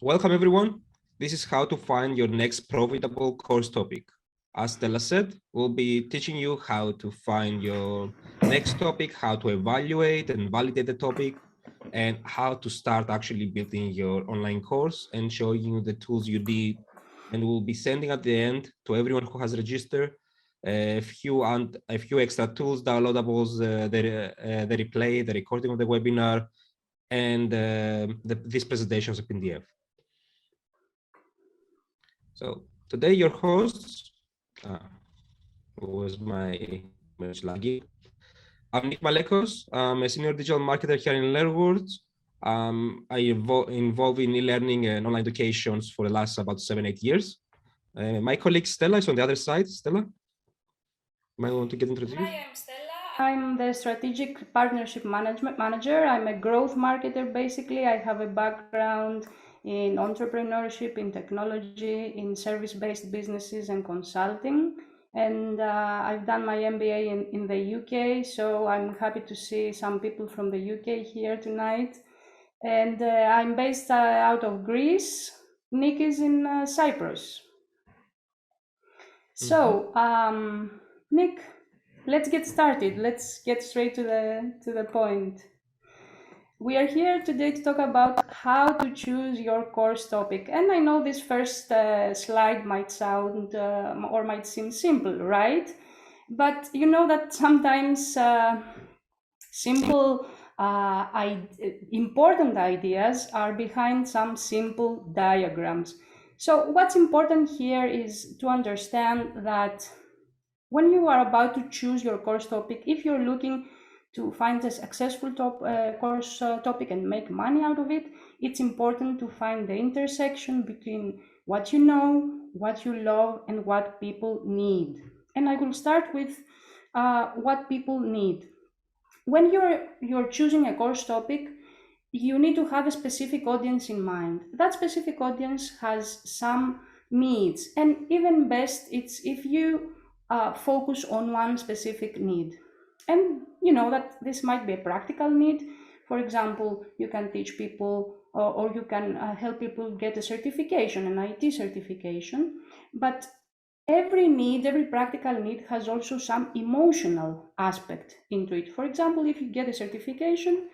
Welcome everyone. This is how to find your next profitable course topic. As Stella said, we'll be teaching you how to find your next topic, how to evaluate and validate the topic, and how to start actually building your online course and showing you the tools you need. And we'll be sending at the end to everyone who has registered a few extra tools, downloadables, the replay, the recording of the webinar, and this presentation as a PDF. So today your hosts, was my image laggy. I'm Nick Malekos. I'm a senior digital marketer here in LearnWorld. I involved in e-learning and online educations for the last about 7-8 years. My colleague Stella is on the other side. Stella, might want to get introduced? Hi, I'm Stella. I'm the strategic partnership management manager. I'm a growth marketer. Basically, I have a background in entrepreneurship, in technology, in service-based businesses and consulting. And I've done my MBA in the UK, so I'm happy to see some people from the UK here tonight. And I'm based out of Greece. Nick is in Cyprus. So, Nick, let's get started. Let's get straight to the point. We are here today to talk about how to choose your course topic. And I know this first slide might sound or might seem simple, right? But you know that sometimes simple, important ideas are behind some simple diagrams. So what's important here is to understand that when you are about to choose your course topic, if you're looking to find a successful course topic and make money out of it, it's important to find the intersection between what you know, what you love, and what people need. And I will start with what people need. When you're choosing a course topic, you need to have a specific audience in mind. That specific audience has some needs, and even best, it's if you focus on one specific need. And you know that this might be a practical need. For example, you can teach people or you can help people get a certification, an IT certification. But every practical need has also some emotional aspect into it. For example, if you get a certification,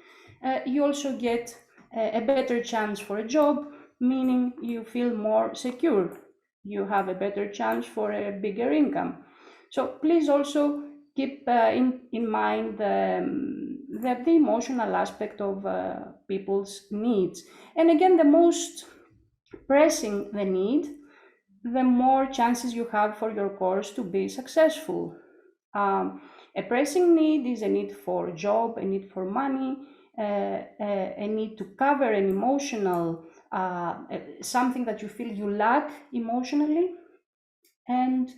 you also get a better chance for a job, meaning you feel more secure. You have a better chance for a bigger income. So please also keep in mind the emotional aspect of people's needs. And again, the most pressing the need, the more chances you have for your course to be successful. A pressing need is a need for a job, a need for money, a need to cover an emotional, something that you feel you lack emotionally. And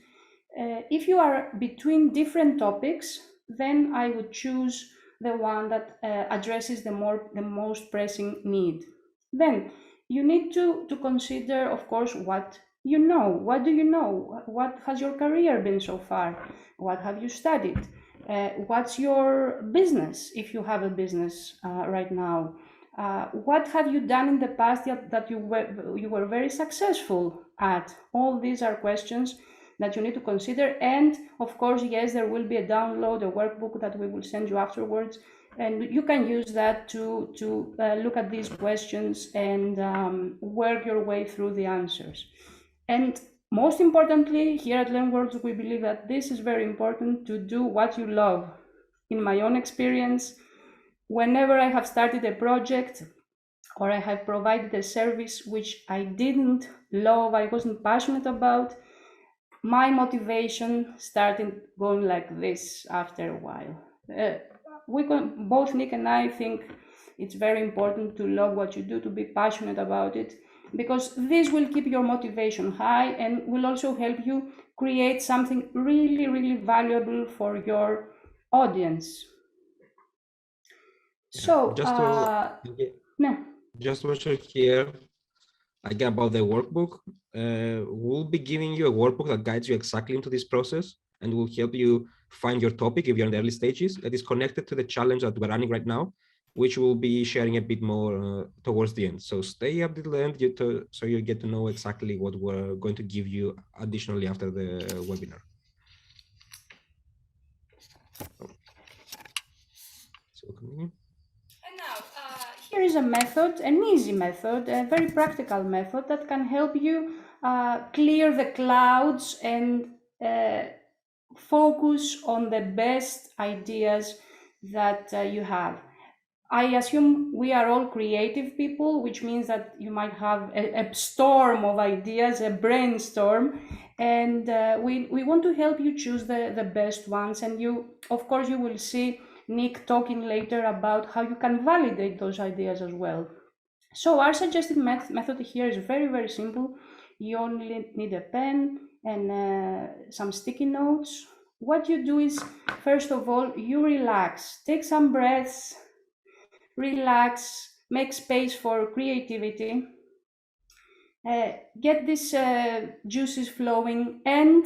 if you are between different topics, then I would choose the one that addresses the most pressing need. Then you need to consider, of course, what you know. What do you know? What has your career been so far? What have you studied? What's your business, if you have a business right now? What have you done in the past that you were very successful at? All these are questions that you need to consider. And of course, yes, there will be a download, a workbook that we will send you afterwards, and you can use that to look at these questions and work your way through the answers. And most importantly, here at LearnWorld, we believe that this is very important, to do what you love. In my own experience, whenever I have started a project or I have provided a service which I didn't love, I wasn't passionate about, my motivation started going like this after a while. Both Nick and I think it's very important to love what you do, to be passionate about it, because this will keep your motivation high and will also help you create something really, really valuable for your audience. So, just to mention here, again, about the workbook, we'll be giving you a workbook that guides you exactly into this process and will help you find your topic if you're in the early stages. It is connected to the challenge that we're running right now. which we'll be sharing a bit more towards the end. So stay up till the end so you get to know exactly what we're going to give you additionally after the webinar. So continue. And now, here is a method, an easy method, a very practical method that can help you clear the clouds and focus on the best ideas that you have. I assume we are all creative people, which means that you might have a storm of ideas, a brainstorm, and we want to help you choose the best ones. And you, of course, you will see Nick talking later about how you can validate those ideas as well. So our suggested method here is very, very simple. You only need a pen and some sticky notes. What you do is, first of all, you relax, take some breaths, relax, make space for creativity, get these juices flowing, and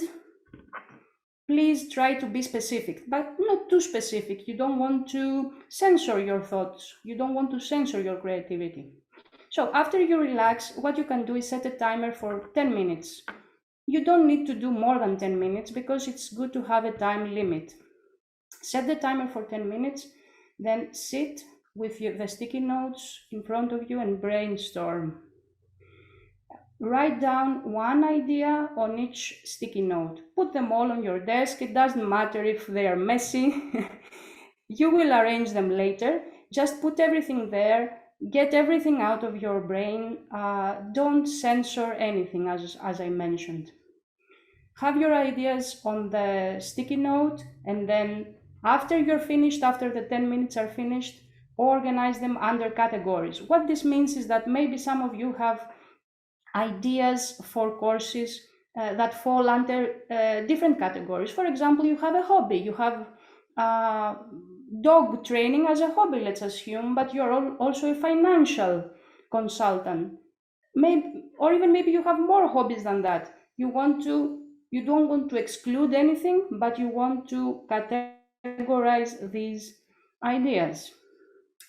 please try to be specific, but not too specific. You don't want to censor your thoughts. You don't want to censor your creativity. So after you relax, what you can do is set a timer for 10 minutes. You don't need to do more than 10 minutes because it's good to have a time limit. Set the timer for 10 minutes, then sit with the sticky notes in front of you and brainstorm. Write down one idea on each sticky note. Put them all on your desk. It doesn't matter if they are messy. You will arrange them later. Just put everything there. Get everything out of your brain. Don't censor anything, as I mentioned. Have your ideas on the sticky note, and then after you're finished, after the 10 minutes are finished, organize them under categories. What this means is that maybe some of you have ideas for courses that fall under different categories. For example, you have a hobby, you have dog training as a hobby, let's assume, but you're also a financial consultant. Maybe, or even maybe you have more hobbies than that. You don't want to exclude anything, but you want to categorize these ideas.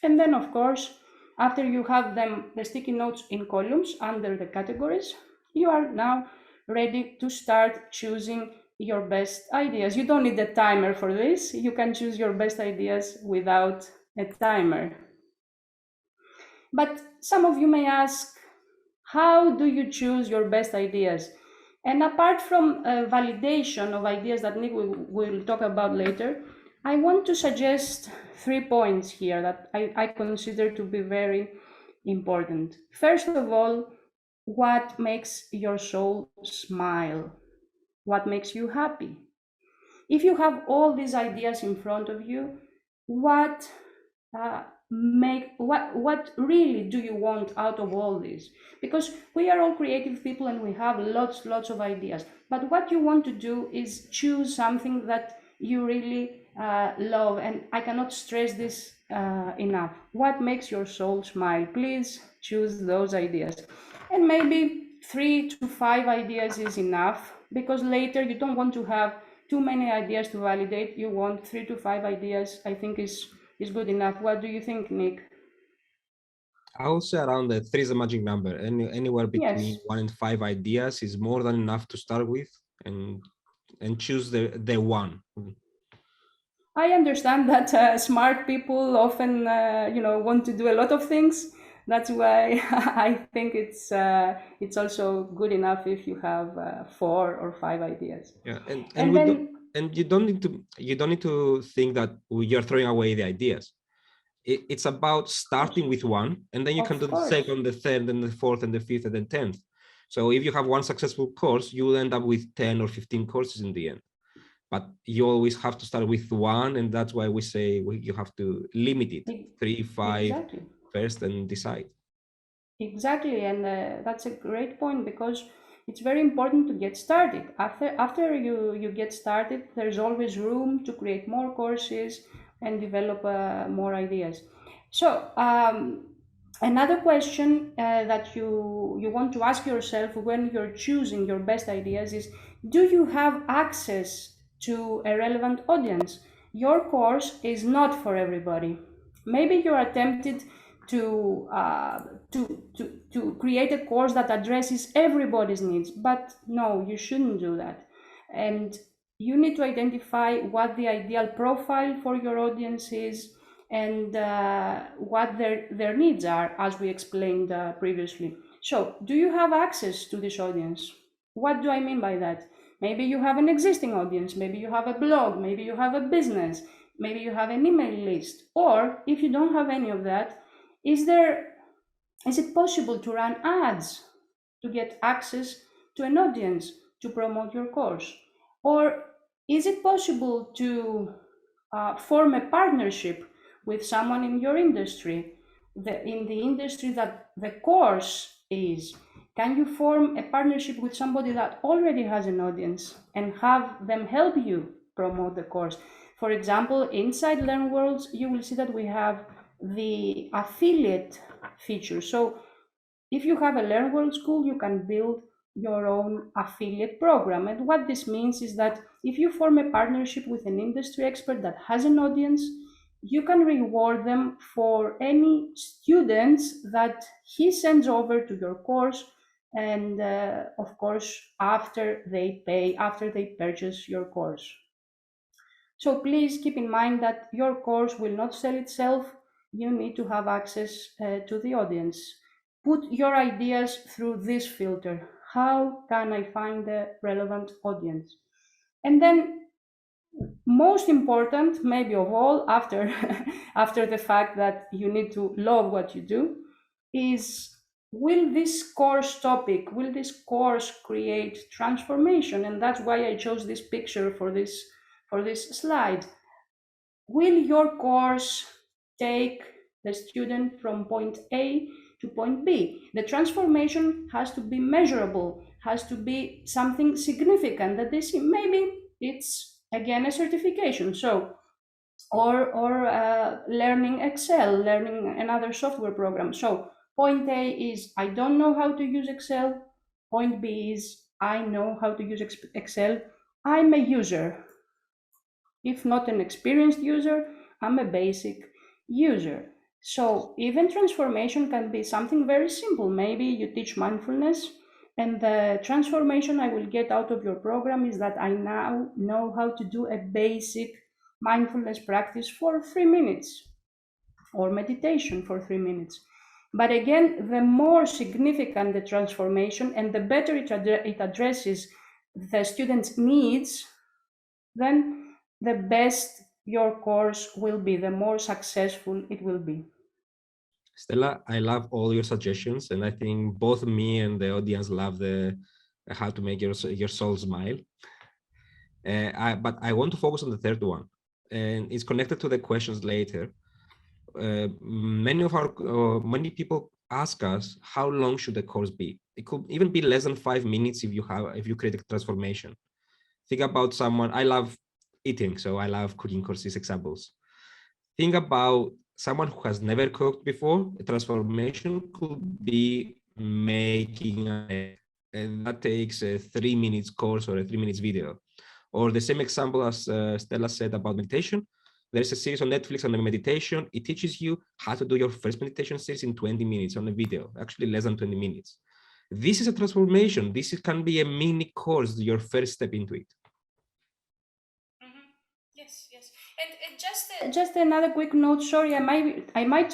And then, of course, after you have the sticky notes in columns under the categories, you are now ready to start choosing your best ideas. You don't need a timer for this. You can choose your best ideas without a timer. But some of you may ask, how do you choose your best ideas? And apart from validation of ideas that Nick will talk about later, I want to suggest 3 points here that I consider to be very important. First of all, what makes your soul smile? What makes you happy? If you have all these ideas in front of you, what really do you want out of all this? Because we are all creative people and we have lots of ideas, but what you want to do is choose something that you really love, and I cannot stress this enough. What makes your soul smile? Please choose those ideas, and maybe 3 to 5 ideas is enough, because later you don't want to have too many ideas to validate. You want 3 to 5 ideas, I think is good enough. What do you think, Nick? I would say around 3 is a magic number. Anywhere between Yes. 1 and 5 ideas is more than enough to start with, and choose the one. I understand that smart people often, want to do a lot of things. That's why I think it's also good enough if you have 4 or 5 ideas. Yeah, and you don't need to think that you're throwing away the ideas. It's about starting with one, and then you can do the second, the third, and the fourth, and the fifth, and the 10th. So if you have one successful course, you will end up with 10 or 15 courses in the end. But you always have to start with one, and that's why we say you have to limit it 3, 5 exactly. first, and decide. Exactly, and that's a great point, because it's very important to get started. After you get started, there's always room to create more courses and develop more ideas. So another question that you want to ask yourself when you're choosing your best ideas is, do you have access to a relevant audience? Your course is not for everybody. Maybe you're tempted to create a course that addresses everybody's needs, but no, you shouldn't do that. And you need to identify what the ideal profile for your audience is, and what their needs are, as we explained previously. So, do you have access to this audience? What do I mean by that? Maybe you have an existing audience, maybe you have a blog, maybe you have a business, maybe you have an email list. Or if you don't have any of that, is it possible to run ads to get access to an audience to promote your course? Or is it possible to form a partnership with someone in your industry, in the industry that the course is? Can you form a partnership with somebody that already has an audience and have them help you promote the course? For example, inside LearnWorlds, you will see that we have the affiliate feature. So if you have a LearnWorld school, you can build your own affiliate program. And what this means is that if you form a partnership with an industry expert that has an audience, you can reward them for any students that he sends over to your course. And of course, after they purchase your course. So please keep in mind that your course will not sell itself. You need to have access to the audience. Put your ideas through this filter. How can I find the relevant audience? And then, most important, maybe of all, after, after the fact that you need to love what you do, is will this course create transformation? And that's why I chose this picture for this slide. Will your course take the student from point A to point B? The transformation has to be measurable, has to be something significant that they see. Maybe it's again a certification. So, or learning Excel, learning another software program. So point A is I don't know how to use Excel. Point B is I know how to use Excel. I'm a user. If not an experienced user, I'm a basic user. So even transformation can be something very simple. Maybe you teach mindfulness, and the transformation I will get out of your program is that I now know how to do a basic mindfulness practice for 3 minutes, or meditation for 3 minutes. But again, the more significant the transformation and the better it addresses the student's needs, then the best your course will be, the more successful it will be. Stella, I love all your suggestions, and I think both me and the audience love the how to make your soul smile. But I want to focus on the third one, and it's connected to the questions later. Many people ask us, how long should the course be? It could even be less than 5 minutes if you create a transformation. Think about someone. I love eating, so I love cooking courses examples. Think about someone who has never cooked before. A transformation could be making and that takes a 3 minutes course or a 3 minutes video. Or the same example as Stella said about meditation. There's a series on Netflix on meditation. It teaches you how to do your first meditation series in 20 minutes on a video, actually less than 20 minutes. This is a transformation. This can be a mini course, your first step into it. Yes. And just another quick note. Sorry, I might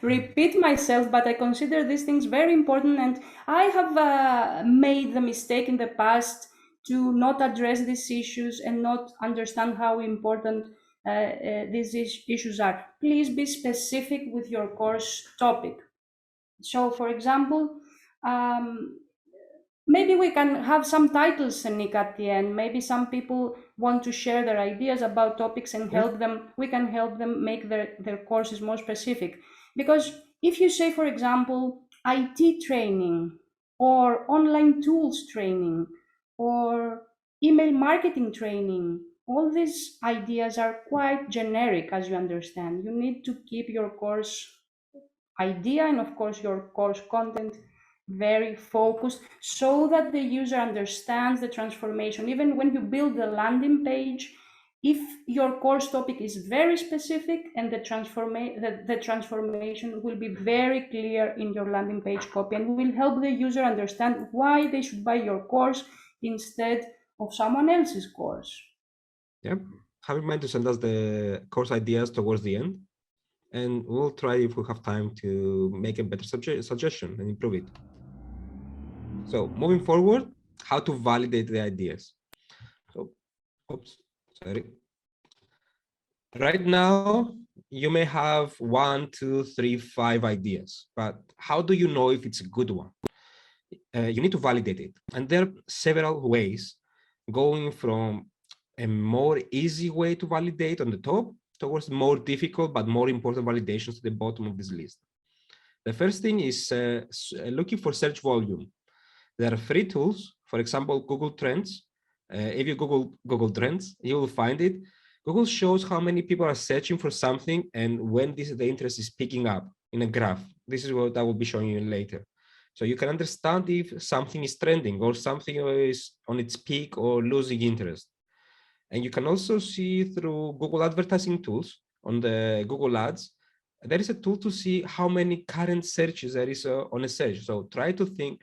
repeat myself, but I consider these things very important, and I have made the mistake in the past to not address these issues and not understand how important these issues are. Please be specific with your course topic. So, for example, maybe we can have some titles, Nick, at the end. Maybe some people want to share their ideas about topics and help them. We can help them make their courses more specific. Because if you say, for example, IT training, or online tools training, or email marketing training, all these ideas are quite generic, as you understand. You need to keep your course idea and, of course, your course content very focused so that the user understands the transformation. Even when you build the landing page, if your course topic is very specific, and the transformation will be very clear in your landing page copy and will help the user understand why they should buy your course instead of someone else's course. Yeah, have in mind to send us the course ideas towards the end, and we'll try if we have time to make a better suggestion and improve it. So moving forward, how to validate the ideas. So, oops, sorry. Right now, you may have 1, 2, 3, 5 ideas, but how do you know if it's a good one? You need to validate it. And there are several ways, going from a more easy way to validate on the top towards more difficult but more important validations to the bottom of this list. The first thing is looking for search volume. There are free tools, for example, Google Trends. If you Google Trends, you will find it. Google shows how many people are searching for something and when the interest is picking up in a graph. This is what I will be showing you later. So you can understand if something is trending or something is on its peak or losing interest. And you can also see through Google advertising tools on the Google Ads, there is a tool to see how many current searches there is on a search. So try to think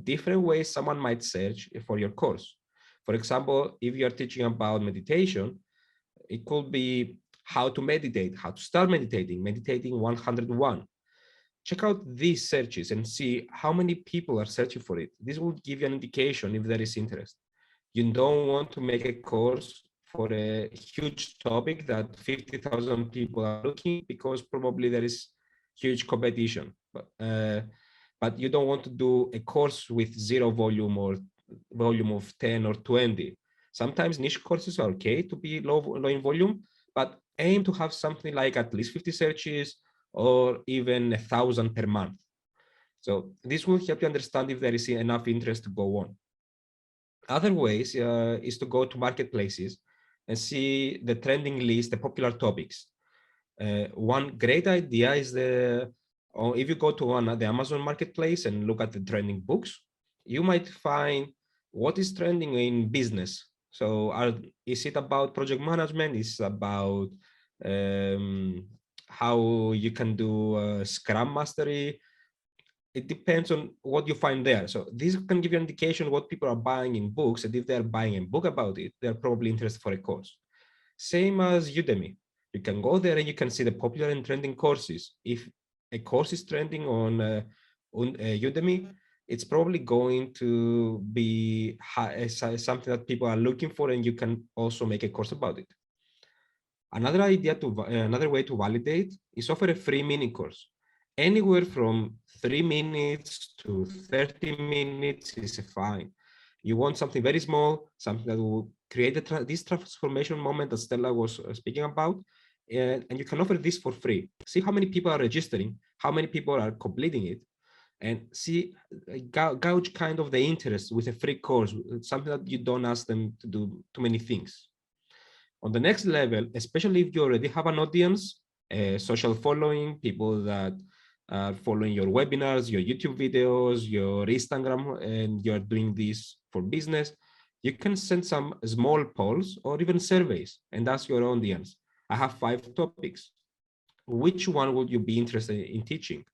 different ways someone might search for your course. For example, if you're teaching about meditation, it could be how to meditate, how to start meditating, meditating 101. Check out these searches and see how many people are searching for it. This will give you an indication if there is interest. You don't want to make a course for a huge topic that 50,000 people are looking because probably there is huge competition. But you don't want to do a course with zero volume or volume of 10 or 20. Sometimes niche courses are okay to be low in volume, but aim to have something like at least 50 searches or even 1,000 per month. So this will help you understand if there is enough interest to go on. Other ways is to go to marketplaces and see the trending list, the popular topics. One great idea is if you go to the Amazon marketplace and look at the trending books, you might find what is trending in business. So is it about project management? Is it about how you can do Scrum mastery? It depends on what you find there. So this can give you an indication what people are buying in books, and if they're buying a book about it, they're probably interested for a course. Same as Udemy. You can go there and you can see the popular and trending courses. If a course is trending on Udemy, it's probably going to be something that people are looking for, and you can also make a course about it. Another way to validate is offer a free mini course. Anywhere from 3 minutes to 30 minutes is fine. You want something very small, something that will create this transformation moment that Stella was speaking about, and you can offer this for free. See how many people are registering, how many people are completing it, and see, gauge kind of the interest with a free course, something that you don't ask them to do too many things. On the next level, especially if you already have an audience, social following, people that are following your webinars, your YouTube videos, your Instagram, and you're doing this for business, you can send some small polls or even surveys and ask your audience, I have 5 topics. Which one would you be interested in teaching?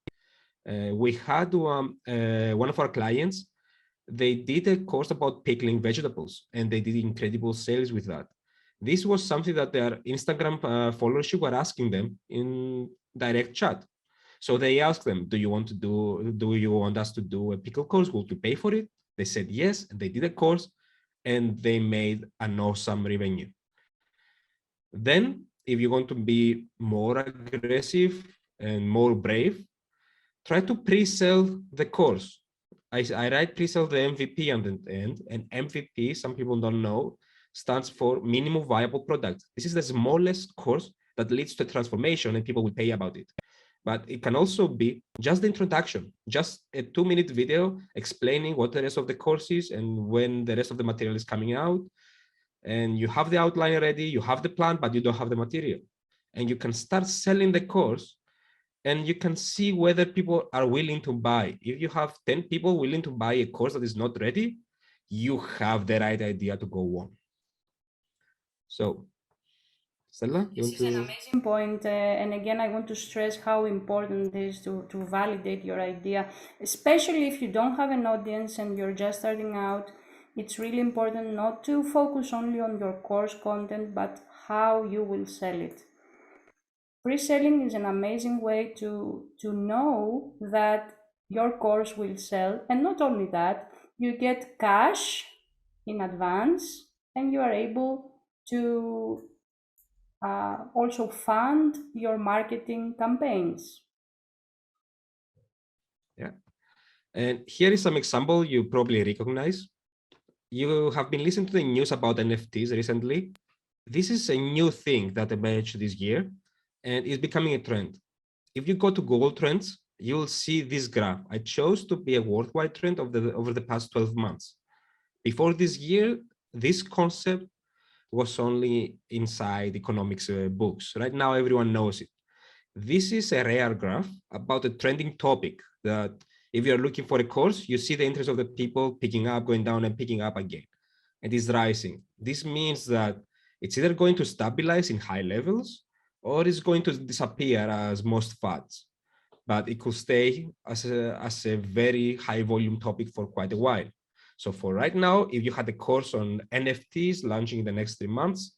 We had one of our clients, they did a course about pickling vegetables, and they did incredible sales with that. This was something that their Instagram followership were asking them in direct chat. So they asked them, do you want us to do a pickle course? Will you pay for it? They said yes, and they did a course, and they made an awesome revenue. Then, if you want to be more aggressive and more brave, try to pre-sell the course. I write pre-sell the MVP on the end, and MVP, some people don't know, stands for minimum viable product. This is the smallest course that leads to transformation, and people will pay about it. But it can also be just the introduction, just a 2-minute video explaining what the rest of the course is and when the rest of the material is coming out. And you have the outline ready, you have the plan, but you don't have the material. And you can start selling the course, and you can see whether people are willing to buy. If you have 10 people willing to buy a course that is not ready, you have the right idea to go on. So Stella, you This want is an to? amazing point, and again, I want to stress how important it is to validate your idea, especially if you don't have an audience and you're just starting out. It's really important not to focus only on your course content, but how you will sell it. Pre-selling is an amazing way to know that your course will sell, and not only that, you get cash in advance, and you are able to also fund your marketing campaigns. Yeah. And here is some example you probably recognize. You have been listening to the news about NFTs recently. This is a new thing that emerged this year and is becoming a trend. If you go to Google Trends, you will see this graph. I chose to be a worldwide trend over the past 12 months. Before this year, this concept was only inside economics books. Right now, everyone knows it. This is a rare graph about a trending topic that if you're looking for a course, you see the interest of the people picking up, going down and picking up again. And it's rising. This means that it's either going to stabilize in high levels or it's going to disappear as most fads. But it could stay as a very high volume topic for quite a while. So for right now, if you had a course on NFTs launching in the next 3 months,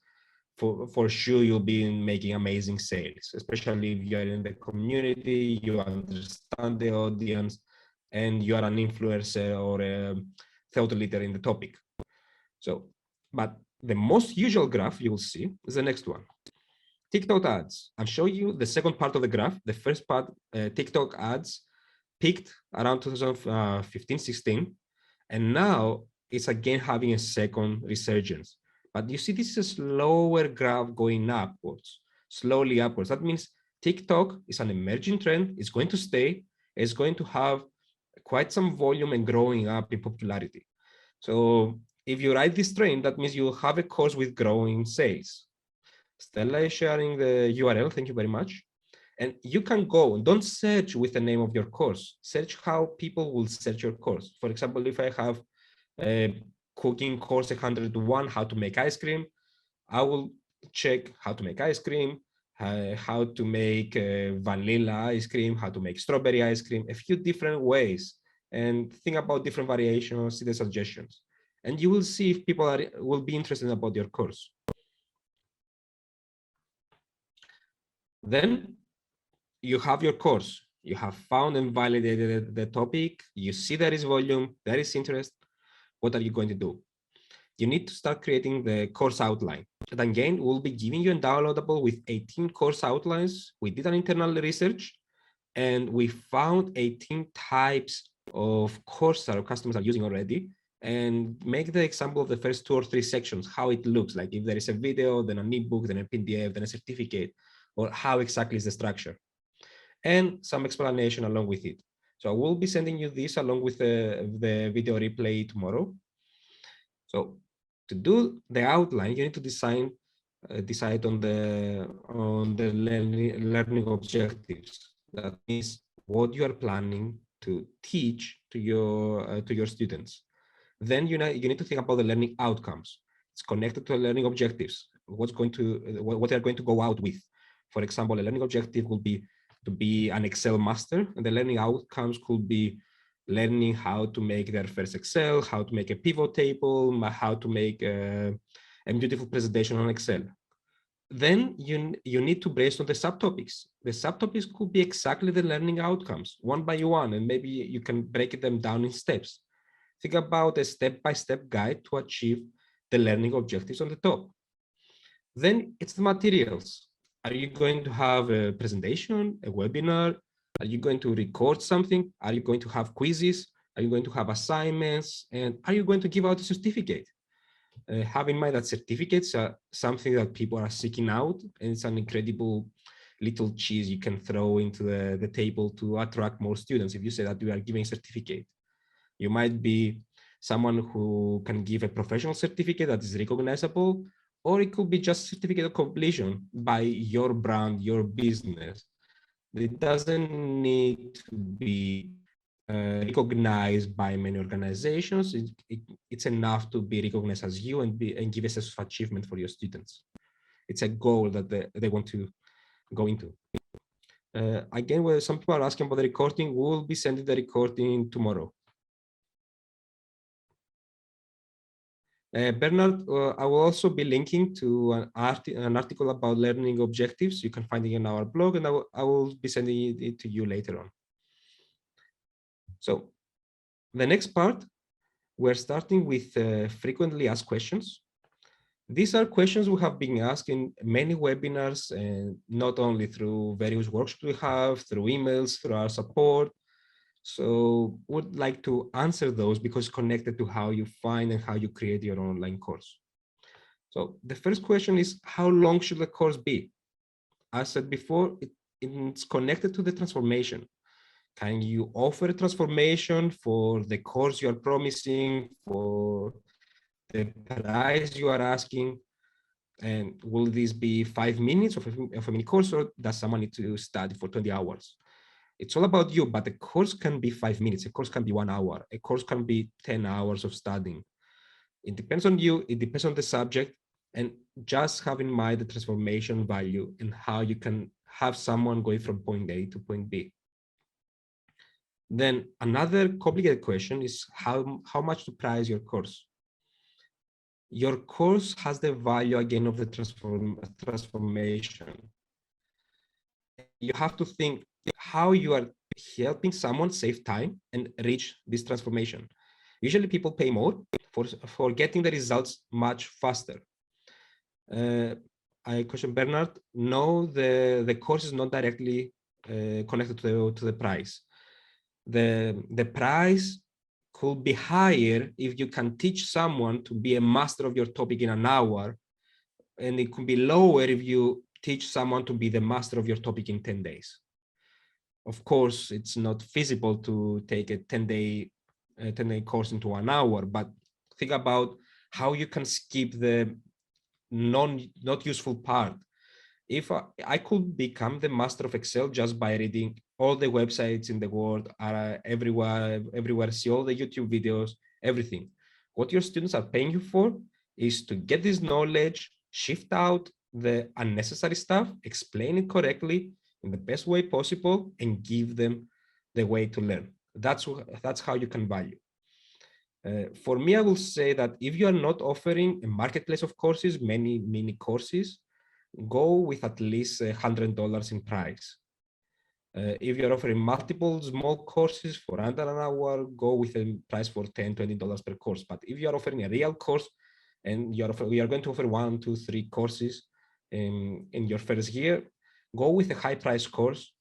for sure you'll be making amazing sales, especially if you're in the community, you understand the audience, and you are an influencer or a thought leader in the topic. So, but the most usual graph you will see is the next one. TikTok ads. I'll show you the second part of the graph. The first part, TikTok ads peaked around 2015, 16, and now it's again having a second resurgence. But you see, this is a slower graph going upwards, slowly upwards. That means TikTok is an emerging trend. It's going to stay. It's going to have quite some volume and growing up in popularity. So if you ride this train, that means you have a course with growing sales. Stella is sharing the URL. Thank you very much. And you can go, don't search with the name of your course. Search how people will search your course. For example, if I have a cooking course 101, how to make ice cream, I will check how to make ice cream, how to make vanilla ice cream, how to make strawberry ice cream, a few different ways, and think about different variations, see the suggestions. And you will see if people will be interested about your course. Then you have your course. You have found and validated the topic. You see there is volume, there is interest. What are you going to do? You need to start creating the course outline. And again, we'll be giving you a downloadable with 18 course outlines. We did an internal research and we found 18 types of courses our customers are using already, and make the example of the first 2 or 3 sections, how it looks like. If there is a video, then an ebook, then a PDF, then a certificate, or how exactly is the structure, and some explanation along with it. So I will be sending you this along with the video replay tomorrow. So to do the outline, you need to decide on the learning objectives. That means what you are planning to teach to your students. Then you need to think about the learning outcomes. It's connected to the learning objectives. What they are going to go out with. For example, a learning objective will be to be an Excel master, and the learning outcomes could be learning how to make their first Excel, how to make a pivot table, how to make a beautiful presentation on Excel. Then you need to brainstorm the subtopics. The subtopics could be exactly the learning outcomes, one by one, and maybe you can break them down in steps. Think about a step-by-step guide to achieve the learning objectives on the top. Then it's the materials. Are you going to have a presentation, a webinar? Are you going to record something? Are you going to have quizzes? Are you going to have assignments? And are you going to give out a certificate? Have in mind that certificates are something that people are seeking out, and it's an incredible little cheese you can throw into the table to attract more students. If you say that you are giving a certificate, you might be someone who can give a professional certificate that is recognizable, or it could be just certificate of completion by your brand, your business. It doesn't need to be recognized by many organizations. It's enough to be recognized as you and give a sense of achievement for your students. it's a goal that they want to go into. Again, where some people are asking about the recording, we will be sending the recording tomorrow. Bernard, I will also be linking to an article about learning objectives. You can find it in our blog, and I will be sending it to you later on. So the next part, we're starting with frequently asked questions. These are questions we have been asked in many webinars, and not only through various workshops we have, through emails, through our support. So would like to answer those because connected to how you find and how you create your online course. So the first question is, how long should the course be? As said before, it's connected to the transformation. Can you offer a transformation for the course you are promising, for the price you are asking? And will this be 5 minutes of a mini course, or does someone need to study for 20 hours? It's all about you, but a course can be 5 minutes, a course can be 1 hour, a course can be 10 hours of studying. It depends on you, it depends on the subject, and just have in mind the transformation value and how you can have someone going from point A to point B. Then another complicated question is how much to price your course. Your course has the value again of the transformation. You have to think how you are helping someone save time and reach this transformation. Usually people pay more for getting the results much faster. I question Bernard, no, the course is not directly connected to the price. The price could be higher if you can teach someone to be a master of your topic in an hour, and it could be lower if you teach someone to be the master of your topic in 10 days. Of course, it's not feasible to take a 10-day course into 1 hour, but think about how you can skip the not useful part. If I could become the master of Excel just by reading all the websites in the world, everywhere, see all the YouTube videos, everything. What your students are paying you for is to get this knowledge, shift out the unnecessary stuff, explain it correctly in the best way possible, and give them the way to learn. That's how you can value. For me, I will say that if you are not offering a marketplace of courses, many mini courses, go with at least $100 in price. If you're offering multiple small courses for under an hour, go with a price for $10, $20 per course. But if you're offering a real course and we are going to offer 1, 2, 3 courses in your first year, go with a high price course,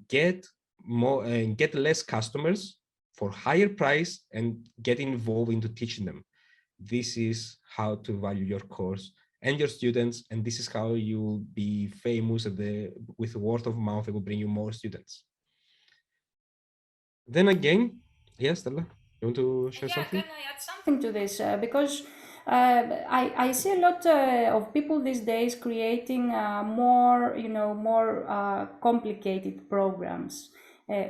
get more and get less customers for higher price and get involved into teaching them. This is how to value your course and your students, and this is how you will be famous with word of mouth. It will bring you more students. Then again, yes, Stella, you want to share something? Can I add something to this? Because I see a lot of people these days creating more complicated programs,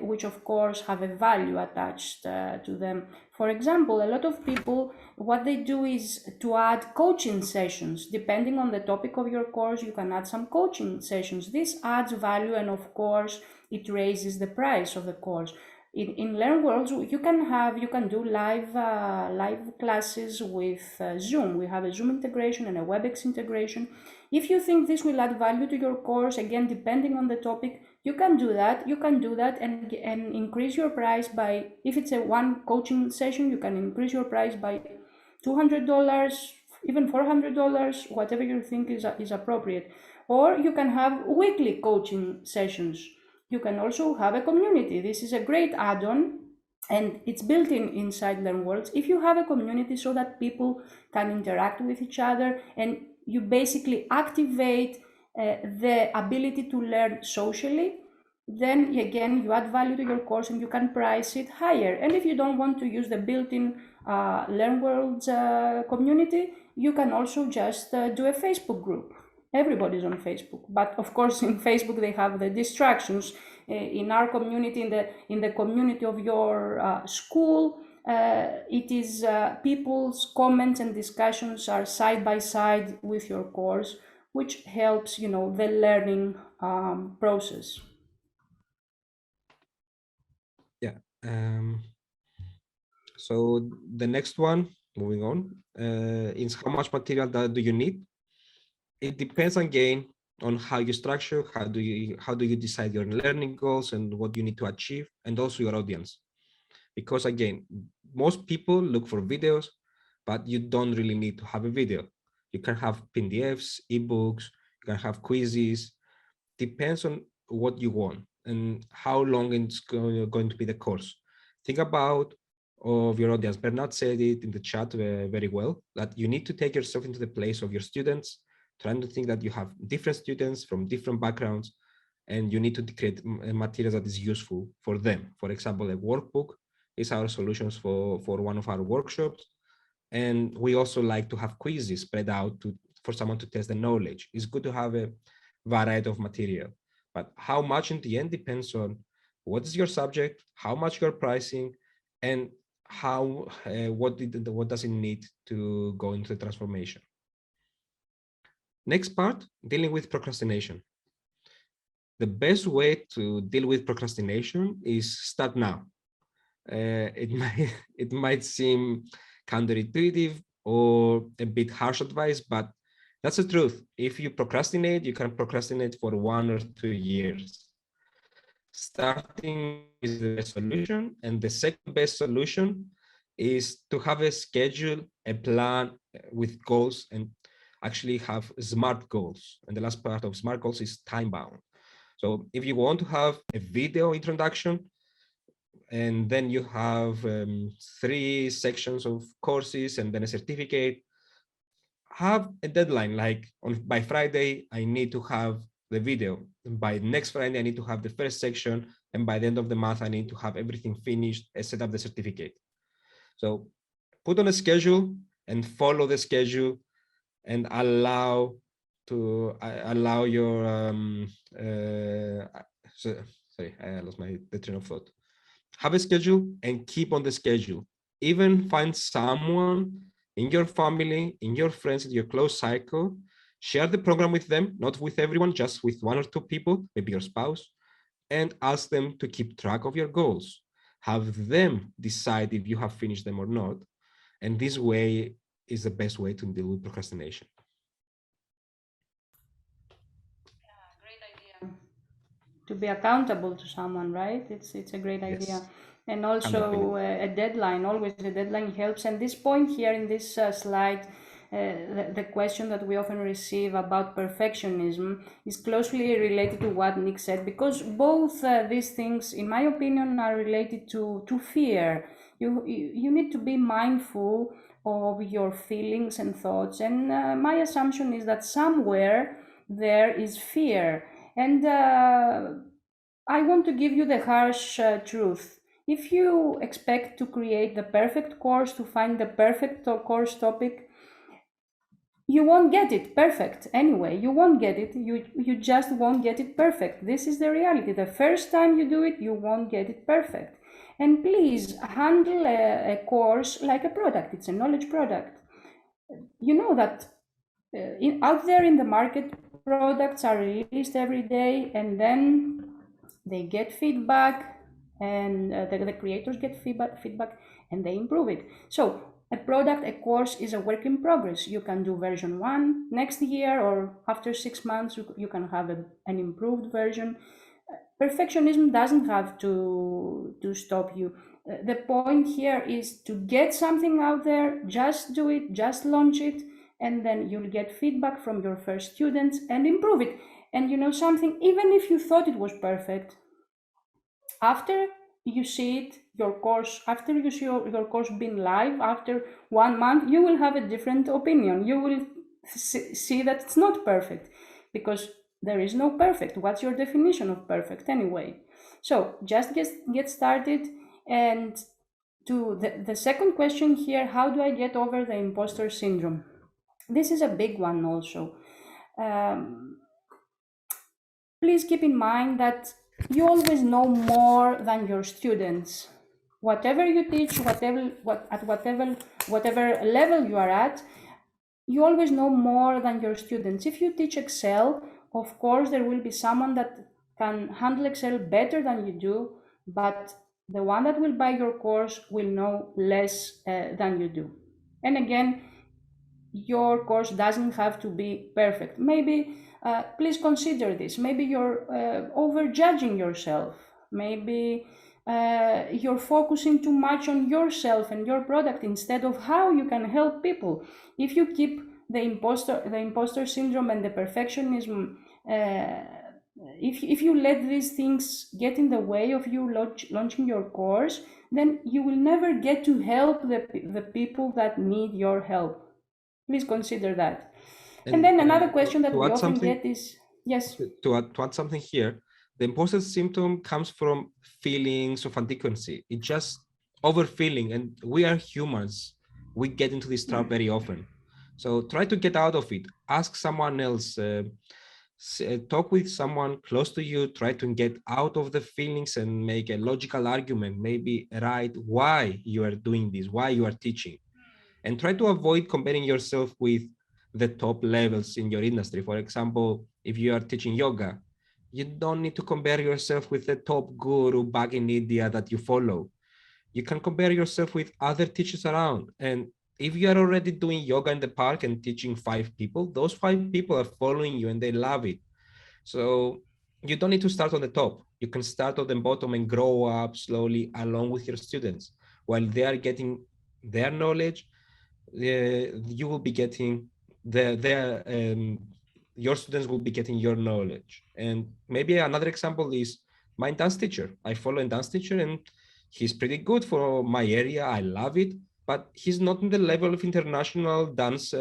which of course have a value attached to them. For example, a lot of people, what they do is to add coaching sessions. Depending on the topic of your course, you can add some coaching sessions. This adds value, and of course, it raises the price of the course. In LearnWorlds, you can do live classes with Zoom. We have a Zoom integration and a WebEx integration. If you think this will add value to your course, again, depending on the topic, you can do that. You can do that and increase your price by, if it's a one coaching session, you can increase your price by $200, even $400, whatever you think is appropriate. Or you can have weekly coaching sessions. You can also have a community. This is a great add-on, and it's built inside LearnWorlds. If you have a community so that people can interact with each other, and you basically activate the ability to learn socially, then again, you add value to your course and you can price it higher. And if you don't want to use the built-in LearnWorlds community, you can also just do a Facebook group. Everybody's on Facebook, but of course in Facebook they have the distractions. In our community, in the community of your school, it is people's comments and discussions are side by side with your course, which helps, the learning process. Yeah. So the next one, moving on, is how much material do you need? It depends again on how you structure, how do you decide your learning goals and what you need to achieve, and also your audience. Because again, most people look for videos, but you don't really need to have a video. You can have PDFs, ebooks, you can have quizzes. Depends on what you want and how long it's going to be the course. Think about of your audience. Bernard said it in the chat very well, that you need to take yourself into the place of your students, trying to think that you have different students from different backgrounds, and you need to create materials that is useful for them. For example, a workbook is our solutions for one of our workshops. And we also like to have quizzes spread out for someone to test the knowledge. It's good to have a variety of material, but how much in the end depends on what is your subject, how much you're pricing, and how what does it need to go into the transformation. Next part, dealing with procrastination. The best way to deal with procrastination is start now. It might seem counterintuitive or a bit harsh advice, but that's the truth. If you procrastinate, you can procrastinate for 1 or 2 years. Starting is the best solution, and the second best solution is to have a schedule, a plan with goals, and actually have smart goals. And the last part of smart goals is time bound. So if you want to have a video introduction, and then you have 3 sections of courses and then a certificate, have a deadline, like by Friday, I need to have the video. By next Friday, I need to have the first section. And by the end of the month, I need to have everything finished and set up the certificate. So put on a schedule and follow the schedule and allow your, sorry, I lost the train of thought. Have a schedule and keep on the schedule. Even find someone in your family, in your friends, in your close cycle, share the program with them, not with everyone, just with 1 or 2 people, maybe your spouse, and ask them to keep track of your goals. Have them decide if you have finished them or not. And this way is the best way to deal with procrastination. Great idea. To be accountable to someone, right? It's a great idea. Yes. And also a deadline, always a deadline helps. And this point here in this slide, the question that we often receive about perfectionism is closely related to what Nick said, because both these things, in my opinion, are related to fear. You need to be mindful of your feelings and thoughts. And my assumption is that somewhere there is fear. And I want to give you the harsh truth. If you expect to create the perfect course, to find the perfect course topic, you won't get it perfect anyway. You won't get it. You just won't get it perfect. This is the reality. The first time you do it, you won't get it perfect. And please handle a course like a product. It's a knowledge product. You know that out there in the market, products are released every day, and then they get feedback, and the creators get feedback, and they improve it. So a product, a course is a work in progress. You can do version 1 next year, or after 6 months, you can have an improved version. Perfectionism doesn't have to stop you. The point here is to get something out there, just do it, just launch it, and then you'll get feedback from your first students and improve it. And you know something, even if you thought it was perfect, after you see it, your course, after you see your course being live, after 1 month, you will have a different opinion. You will see that it's not perfect, because there is no perfect. What's your definition of perfect anyway? So just get started. And to the second question here, how do I get over the imposter syndrome? This is a big one also. Please keep in mind that you always know more than your students. Whatever you teach, whatever level you are at, you always know more than your students. If you teach Excel, of course, there will be someone that can handle Excel better than you do, but the one that will buy your course will know less than you do. And again, your course doesn't have to be perfect. Maybe, please consider this. Maybe you're overjudging yourself. Maybe you're focusing too much on yourself and your product instead of how you can help people. If you keep the imposter syndrome and the perfectionism, if you let these things get in the way of you launching your course, then you will never get to help the people that need your help. Please consider that. And then another question that we often get is, yes. To add something here, the imposter symptom comes from feelings of inadequacy. It's just overfeeling, and we are humans. We get into this trap very often. So try to get out of it. Ask someone else. Talk with someone close to you. Try to get out of the feelings and make a logical argument. Maybe write why you are doing this, why you are teaching, and try to avoid comparing yourself with the top levels in your industry. For example, if you are teaching yoga, you don't need to compare yourself with the top guru back in India that you follow. You can compare yourself with other teachers around. And if you are already doing yoga in the park and teaching 5 people, those 5 people are following you and they love it. So you don't need to start on the top. You can start on the bottom and grow up slowly along with your students. While they are getting their knowledge, you will be getting your students will be getting your knowledge. And maybe another example is my dance teacher. I follow a dance teacher and he's pretty good for my area. I love it, but he's not in the level of international dance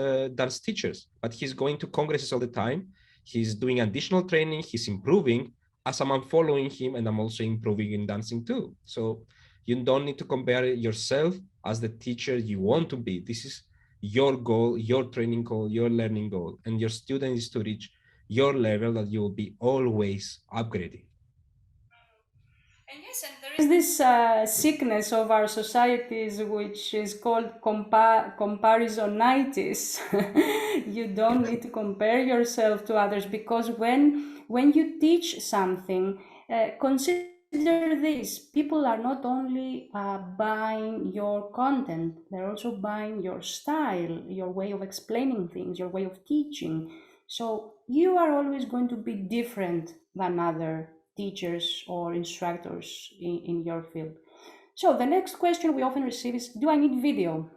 teachers. But he's going to congresses all the time. He's doing additional training. He's improving as I'm following him, and I'm also improving in dancing too. So you don't need to compare yourself as the teacher you want to be. This is your goal, your training goal, your learning goal, and your student is to reach your level that you will be always upgrading. And yes, and there is this sickness of our societies which is called comparisonitis. You don't need to compare yourself to others, because when you teach something, consider this: people are not only buying your content, they're also buying your style, your way of explaining things, your way of teaching. So you are always going to be different than other teachers or instructors in your field. So the next question we often receive is, do I need video?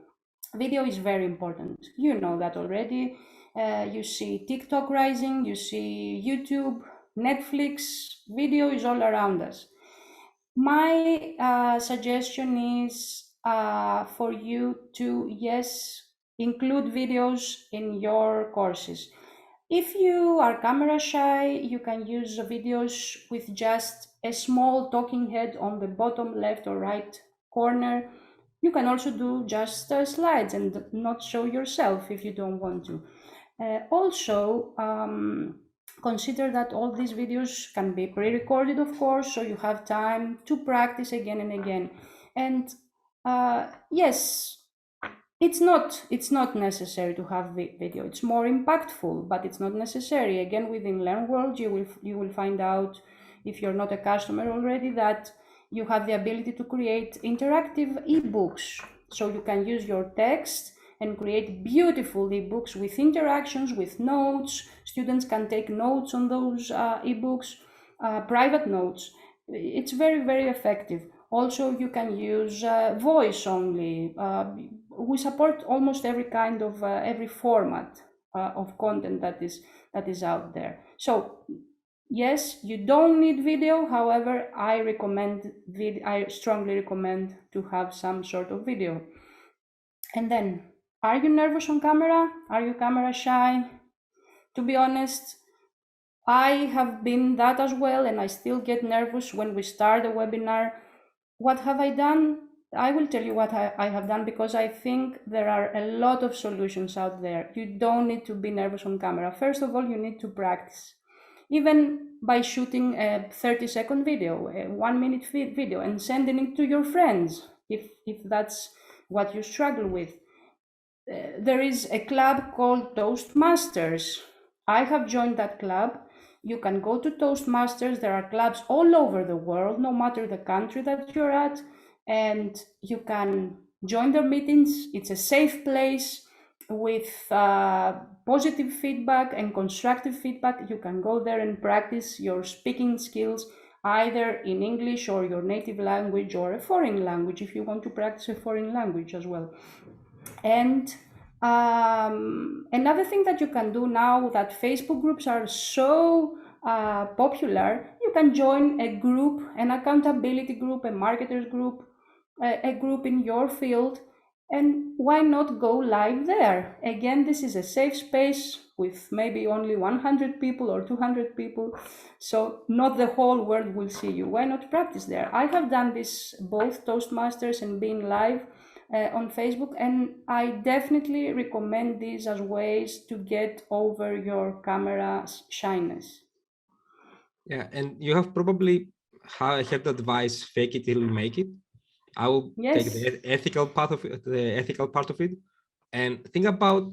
Video is very important. You know that already. You see TikTok rising, you see YouTube, Netflix, video is all around us. My suggestion is for you to, yes, include videos in your courses. If you are camera shy, you can use videos with just a small talking head on the bottom left or right corner. You can also do just slides and not show yourself if you don't want to. Also, consider that all these videos can be pre-recorded, of course, so you have time to practice again and again. And yes, it's not necessary to have video. It's more impactful, but it's not necessary. Again, within LearnWorld, you will find out, if you're not a customer already, that you have the ability to create interactive ebooks. So you can use your text and create beautiful ebooks with interactions, with notes. Students can take notes on those ebooks, private notes. It's very, very effective. Also, you can use voice only. We support almost every kind of every format of content that is out there. So yes, you don't need video. However, I strongly recommend to have some sort of video. And then, are you nervous on camera? Are you camera shy? To be honest, I have been that as well, and I still get nervous when we start a webinar. What have I done? I will tell you what I have done, because I think there are a lot of solutions out there. You don't need to be nervous on camera. First of all, you need to practice. Even by shooting a 30-second video, a 1-minute video, and sending it to your friends, if that's what you struggle with. there is a club called Toastmasters. I have joined that club. You can go to Toastmasters. There are clubs all over the world, no matter the country that you're at, and you can join their meetings. It's a safe place with positive feedback and constructive feedback. You can go there and practice your speaking skills either in English or your native language or a foreign language if you want to practice a foreign language as well. And another thing that you can do now that Facebook groups are so popular, you can join a group, an accountability group, a marketers group, a group in your field, and why not go live there? Again, this is a safe space with maybe only 100 people or 200 people, so not the whole world will see you. Why not practice there? I have done this, both Toastmasters and being live on Facebook, and I definitely recommend these as ways to get over your camera shyness. Yeah, and you have probably heard the advice, fake it till you make it. I will take Yes. the ethical part of it, and think about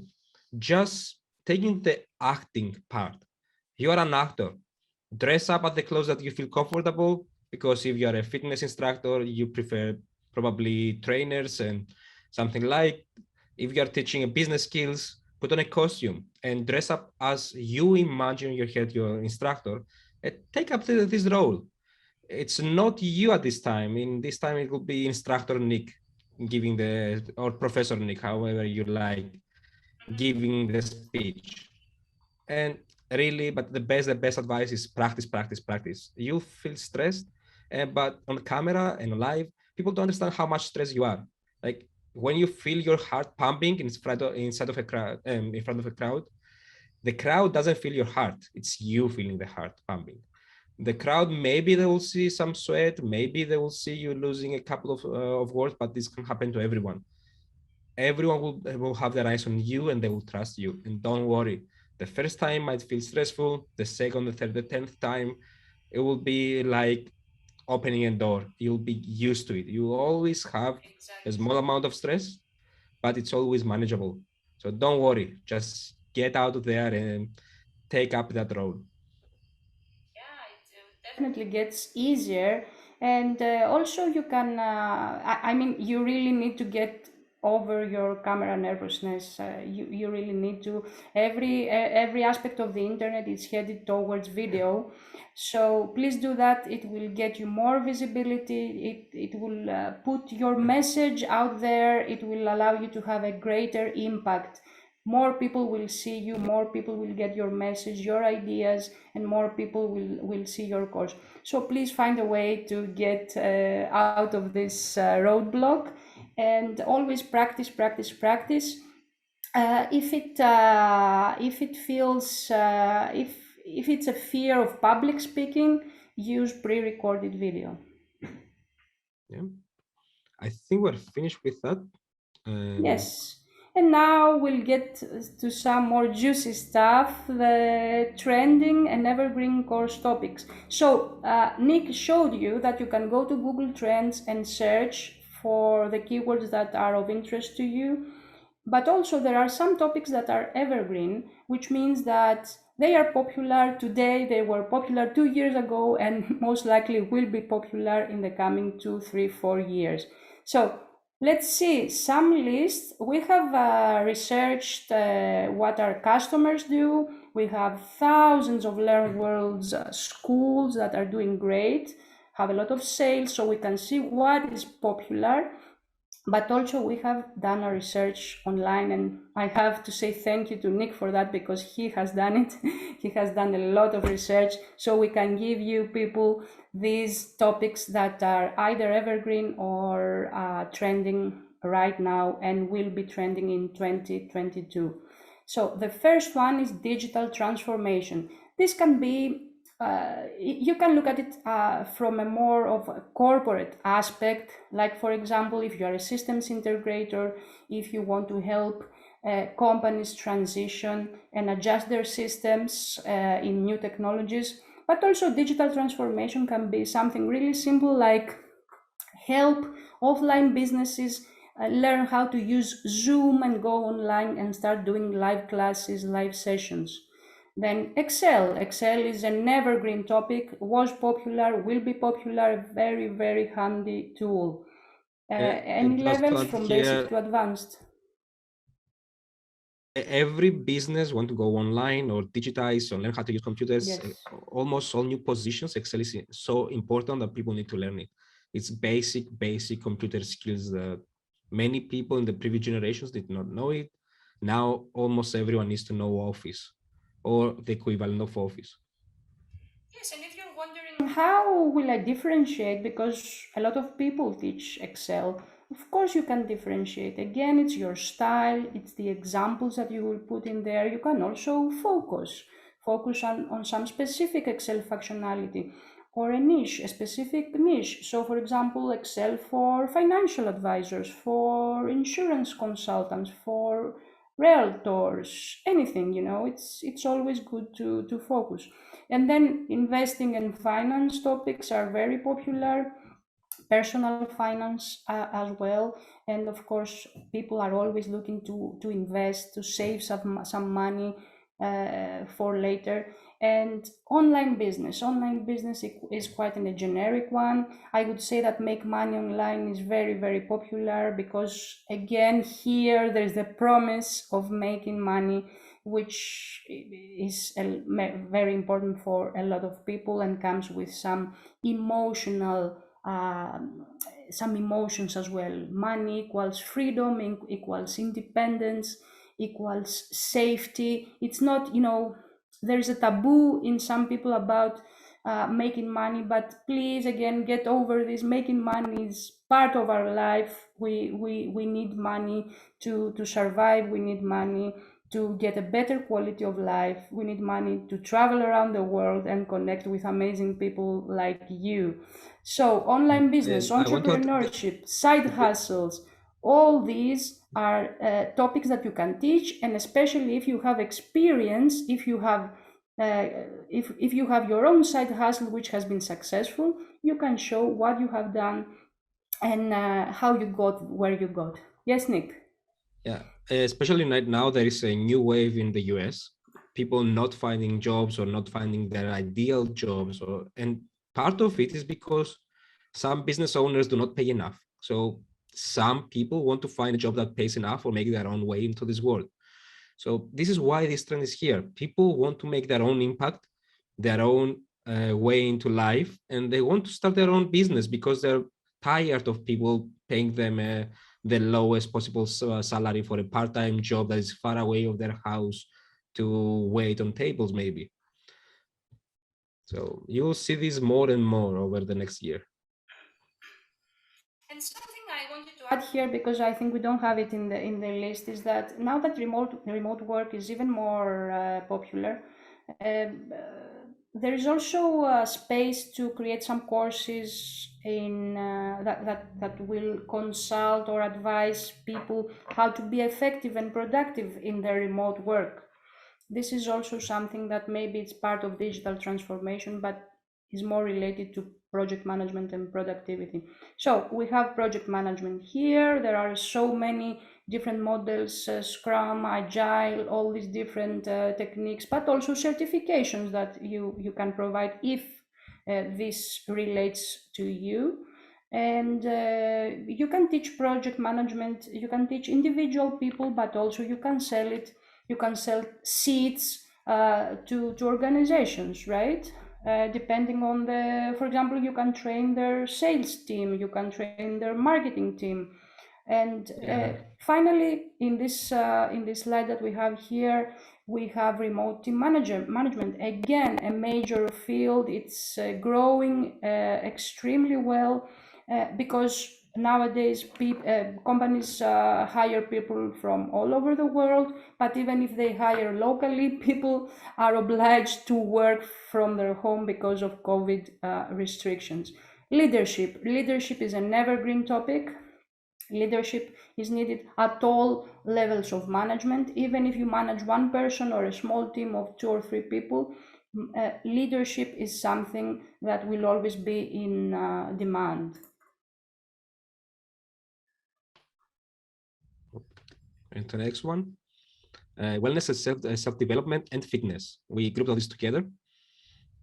just taking the acting part. You are an actor. Dress up at the clothes that you feel comfortable, because if you are a fitness instructor, you prefer probably trainers and something like. If you are teaching a business skills, put on a costume and dress up as you imagine in your head your instructor, and take up this role. It's not you at this time. In this time, it will be instructor Nick giving or Professor Nick, however you like, giving the speech. And really, but the best advice is practice, practice, practice. You feel stressed, but on camera and live, people don't understand how much stress you are. Like when you feel your heart pumping inside of a crowd, in front of a crowd, the crowd doesn't feel your heart. It's you feeling the heart pumping. The crowd, maybe they will see some sweat, maybe they will see you losing a couple of words, but this can happen to everyone. Everyone will have their eyes on you and they will trust you. And don't worry, the first time might feel stressful, the second, the third, the 10th time, it will be like opening a door. You'll be used to it. You always have a small amount of stress, but it's always manageable. So don't worry, just get out there and take up that role. Definitely gets easier, and also you can I mean, you really need to get over your camera nervousness. You really need to. Every aspect of the internet is headed towards video, so please do that. It will get you more visibility. It will put your message out there. It will allow you to have a greater impact. More people will see you, more people will get your message, your ideas, and more people will see your course. So please find a way to get out of this roadblock, and always practice, practice, practice. If it feels if it's a fear of public speaking, use pre-recorded video. Yeah, I think we're finished with that. Yes. And now we'll get to some more juicy stuff, the trending and evergreen course topics. So Nick showed you that you can go to Google Trends and search for the keywords that are of interest to you. But also there are some topics that are evergreen, which means that they are popular today, they were popular 2 years ago, and most likely will be popular in the coming 2, 3, 4 years. So let's see some lists. We have researched what our customers do. We have thousands of Learn Worlds schools that are doing great, have a lot of sales, so we can see what is popular. But also we have done our research online, and I have to say thank you to Nick for that, because he has done it. He has done a lot of research, so we can give you people these topics that are either evergreen or trending right now and will be trending in 2022. So the first one is digital transformation. This can be you can look at it from a more of a corporate aspect, like for example, if you are a systems integrator, if you want to help companies transition and adjust their systems in new technologies. But also digital transformation can be something really simple, like help offline businesses learn how to use Zoom and go online and start doing live classes, live sessions. Then Excel. Excel is an evergreen topic, was popular, will be popular, very, very handy tool. And Any just to levels add from basic here, to advanced. every business want to go online or digitize or learn how to use computers. Yes. Almost all new positions, Excel is so important that people need to learn it. It's basic computer skills that many people in the previous generations did not know it. Now almost everyone needs to know Office or the equivalent of Office. Yes, and if you're wondering how will I differentiate, because a lot of people teach Excel, of course you can differentiate. Again, it's your style, it's the examples that you will put in there. You can also focus on some specific Excel functionality or a niche, a specific niche. So for example, Excel for financial advisors, for insurance consultants, for realtors, anything, it's always good to focus. And then investing and finance topics are very popular, personal finance as well. And of course, people are always looking to invest, to save some money for later. And online business is quite a generic one. I would say that make money online is very, very popular because, again, here there's the promise of making money, which is very important for a lot of people and comes with emotional some emotions as well. Money equals freedom, equals independence, equals safety. It's not, there's a taboo in some people about making money, but please, again, get over this. Making money is part of our life. We need money to survive. We need money to get a better quality of life. We need money to travel around the world and connect with amazing people like you. So online business, And I want to add entrepreneurship, side hustles, all these are topics that you can teach, and especially if you have experience, if you have if you have your own side hustle which has been successful, you can show what you have done and how you got where you got. Yes, Nick? Yeah, especially right now, there is a new wave in the US. People not finding jobs or not finding their ideal jobs, and part of it is because some business owners do not pay enough. So some people want to find a job that pays enough or make their own way into this world. So this is why this trend is here. People want to make their own impact, their own way into life, and they want to start their own business because they're tired of people paying them the lowest possible salary for a part-time job that is far away of their house to wait on tables maybe. So you'll see this more and more over the next year. And something I wanted to add here, because I think we don't have it in the list, is that now that remote work is even more popular, there is also a space to create some courses in that will consult or advise people how to be effective and productive in their remote work. This is also something that maybe it's part of digital transformation, but is more related to project management and productivity. So we have project management here. There are so many different models, Scrum, Agile, all these different techniques, but also certifications that you can provide if this relates to you. And you can teach project management, you can teach individual people, but also you can sell it. You can sell seats to organizations, right? Depending on for example, you can train their sales team, you can train their marketing team. And finally, in this slide that we have here, we have remote team management. Again, a major field. It's growing extremely well because nowadays companies hire people from all over the world, but even if they hire locally, people are obliged to work from their home because of COVID restrictions. Leadership is an evergreen topic. Leadership is needed at all levels of management. Even if you manage one person or a small team of 2 or 3 people, leadership is something that will always be in demand. And the next one, wellness and self-development and fitness. We grouped all this together.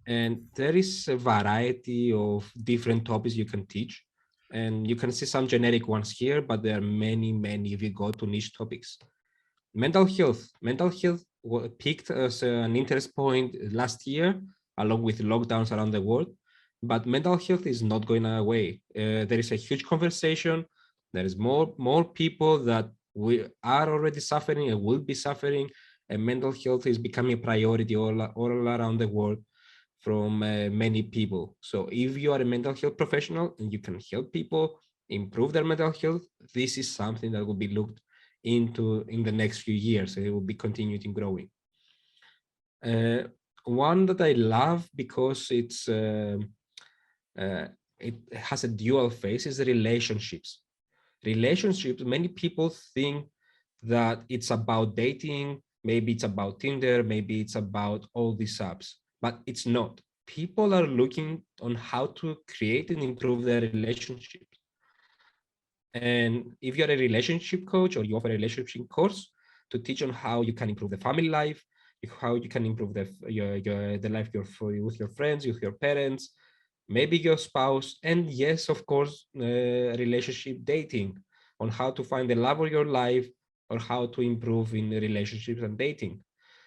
And there is a variety of different topics you can teach. And you can see some generic ones here, but there are many, many if you go to niche topics. Mental health. Mental health peaked as an interest point last year, along with lockdowns around the world. But mental health is not going away. There is a huge conversation. There is more people that we are already suffering and will be suffering. And mental health is becoming a priority all around the world from many people. So if you are a mental health professional and you can help people improve their mental health, this is something that will be looked into in the next few years, and it will be continuing growing. One that I love because it has a dual face is the relationships. Relationships, many people think that it's about dating, maybe it's about Tinder, maybe it's about all these apps, but it's not. People are looking on how to create and improve their relationships. And if you're a relationship coach or you offer a relationship course to teach on how you can improve the family life, how you can improve the life with your friends, with your parents, maybe your spouse, and yes, of course, relationship dating, on how to find the love of your life or how to improve in relationships and dating.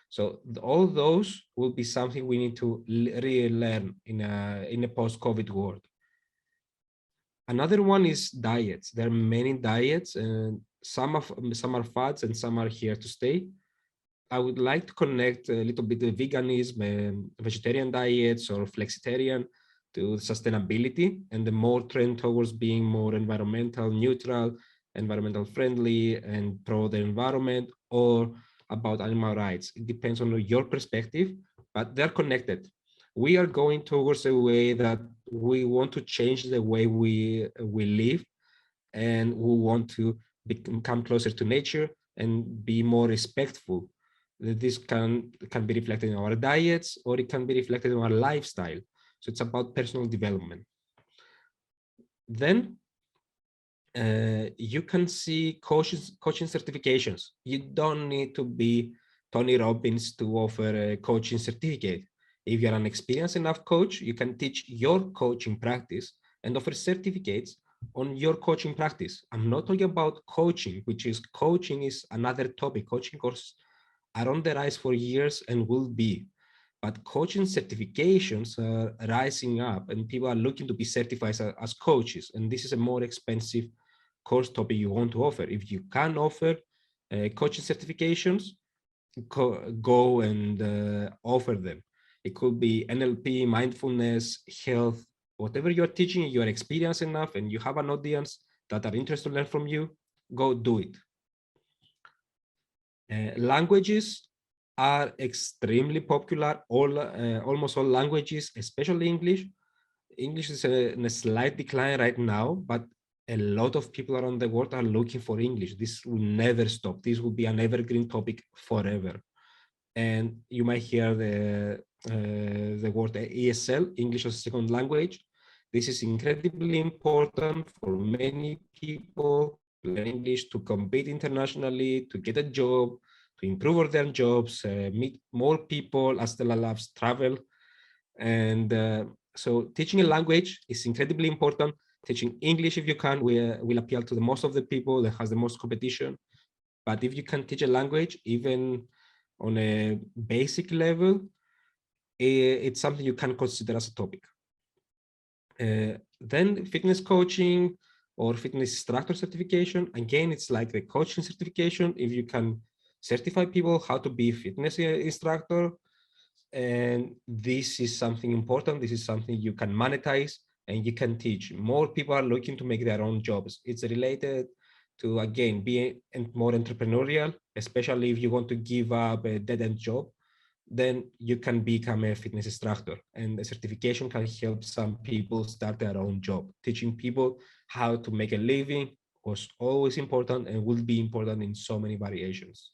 So all those will be something we need to relearn in a post-COVID world. Another one is diets. There are many diets, and some are fads and some are here to stay. I would like to connect a little bit of veganism and vegetarian diets or flexitarian to sustainability and the more trend towards being more environmental neutral, environmental friendly, and pro the environment, or about animal rights. It depends on your perspective, but they're connected. We are going towards a way that we want to change the way we live, and we want to become closer to nature and be more respectful. This can be reflected in our diets, or it can be reflected in our lifestyle. So it's about personal development. Then you can see coaching certifications. You don't need to be Tony Robbins to offer a coaching certificate. If you're an experienced enough coach, you can teach your coaching practice and offer certificates on your coaching practice. I'm not talking about coaching, coaching is another topic. Coaching courses are on the rise for years and will be, but coaching certifications are rising up and people are looking to be certified as coaches. And this is a more expensive course topic you want to offer. If you can offer coaching certifications, go and offer them. It could be NLP, mindfulness, health, whatever you're teaching, you're experienced enough and you have an audience that are interested to learn from you, go do it. Languages are extremely popular. Almost all languages, especially English. English is in a slight decline right now, but a lot of people around the world are looking for English. This will never stop. This will be an evergreen topic forever. And you might hear the word ESL, English as a second language. This is incredibly important for many people to learn English, to compete internationally, to get a job, to improve their jobs, meet more people, as Stella loves travel. And so teaching a language is incredibly important. Teaching English, if you can, will appeal to the most of the people that has the most competition. But if you can teach a language, even on a basic level, it's something you can consider as a topic. Then fitness coaching or fitness instructor certification. Again, it's like the coaching certification. If you can certify people how to be a fitness instructor, and this is something important. This is something you can monetize and you can teach. More people are looking to make their own jobs. It's related to, again, being more entrepreneurial, especially if you want to give up a dead-end job, then you can become a fitness instructor. And the certification can help some people start their own job. Teaching people how to make a living was always important and will be important in so many variations.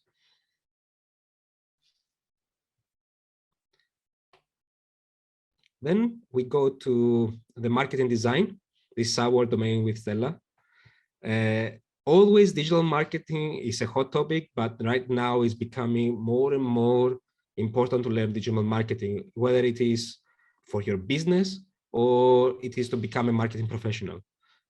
Then we go to the marketing design. This is our domain with Stella. always digital marketing is a hot topic, but right now it's becoming more and more important to learn digital marketing, whether it is for your business or it is to become a marketing professional.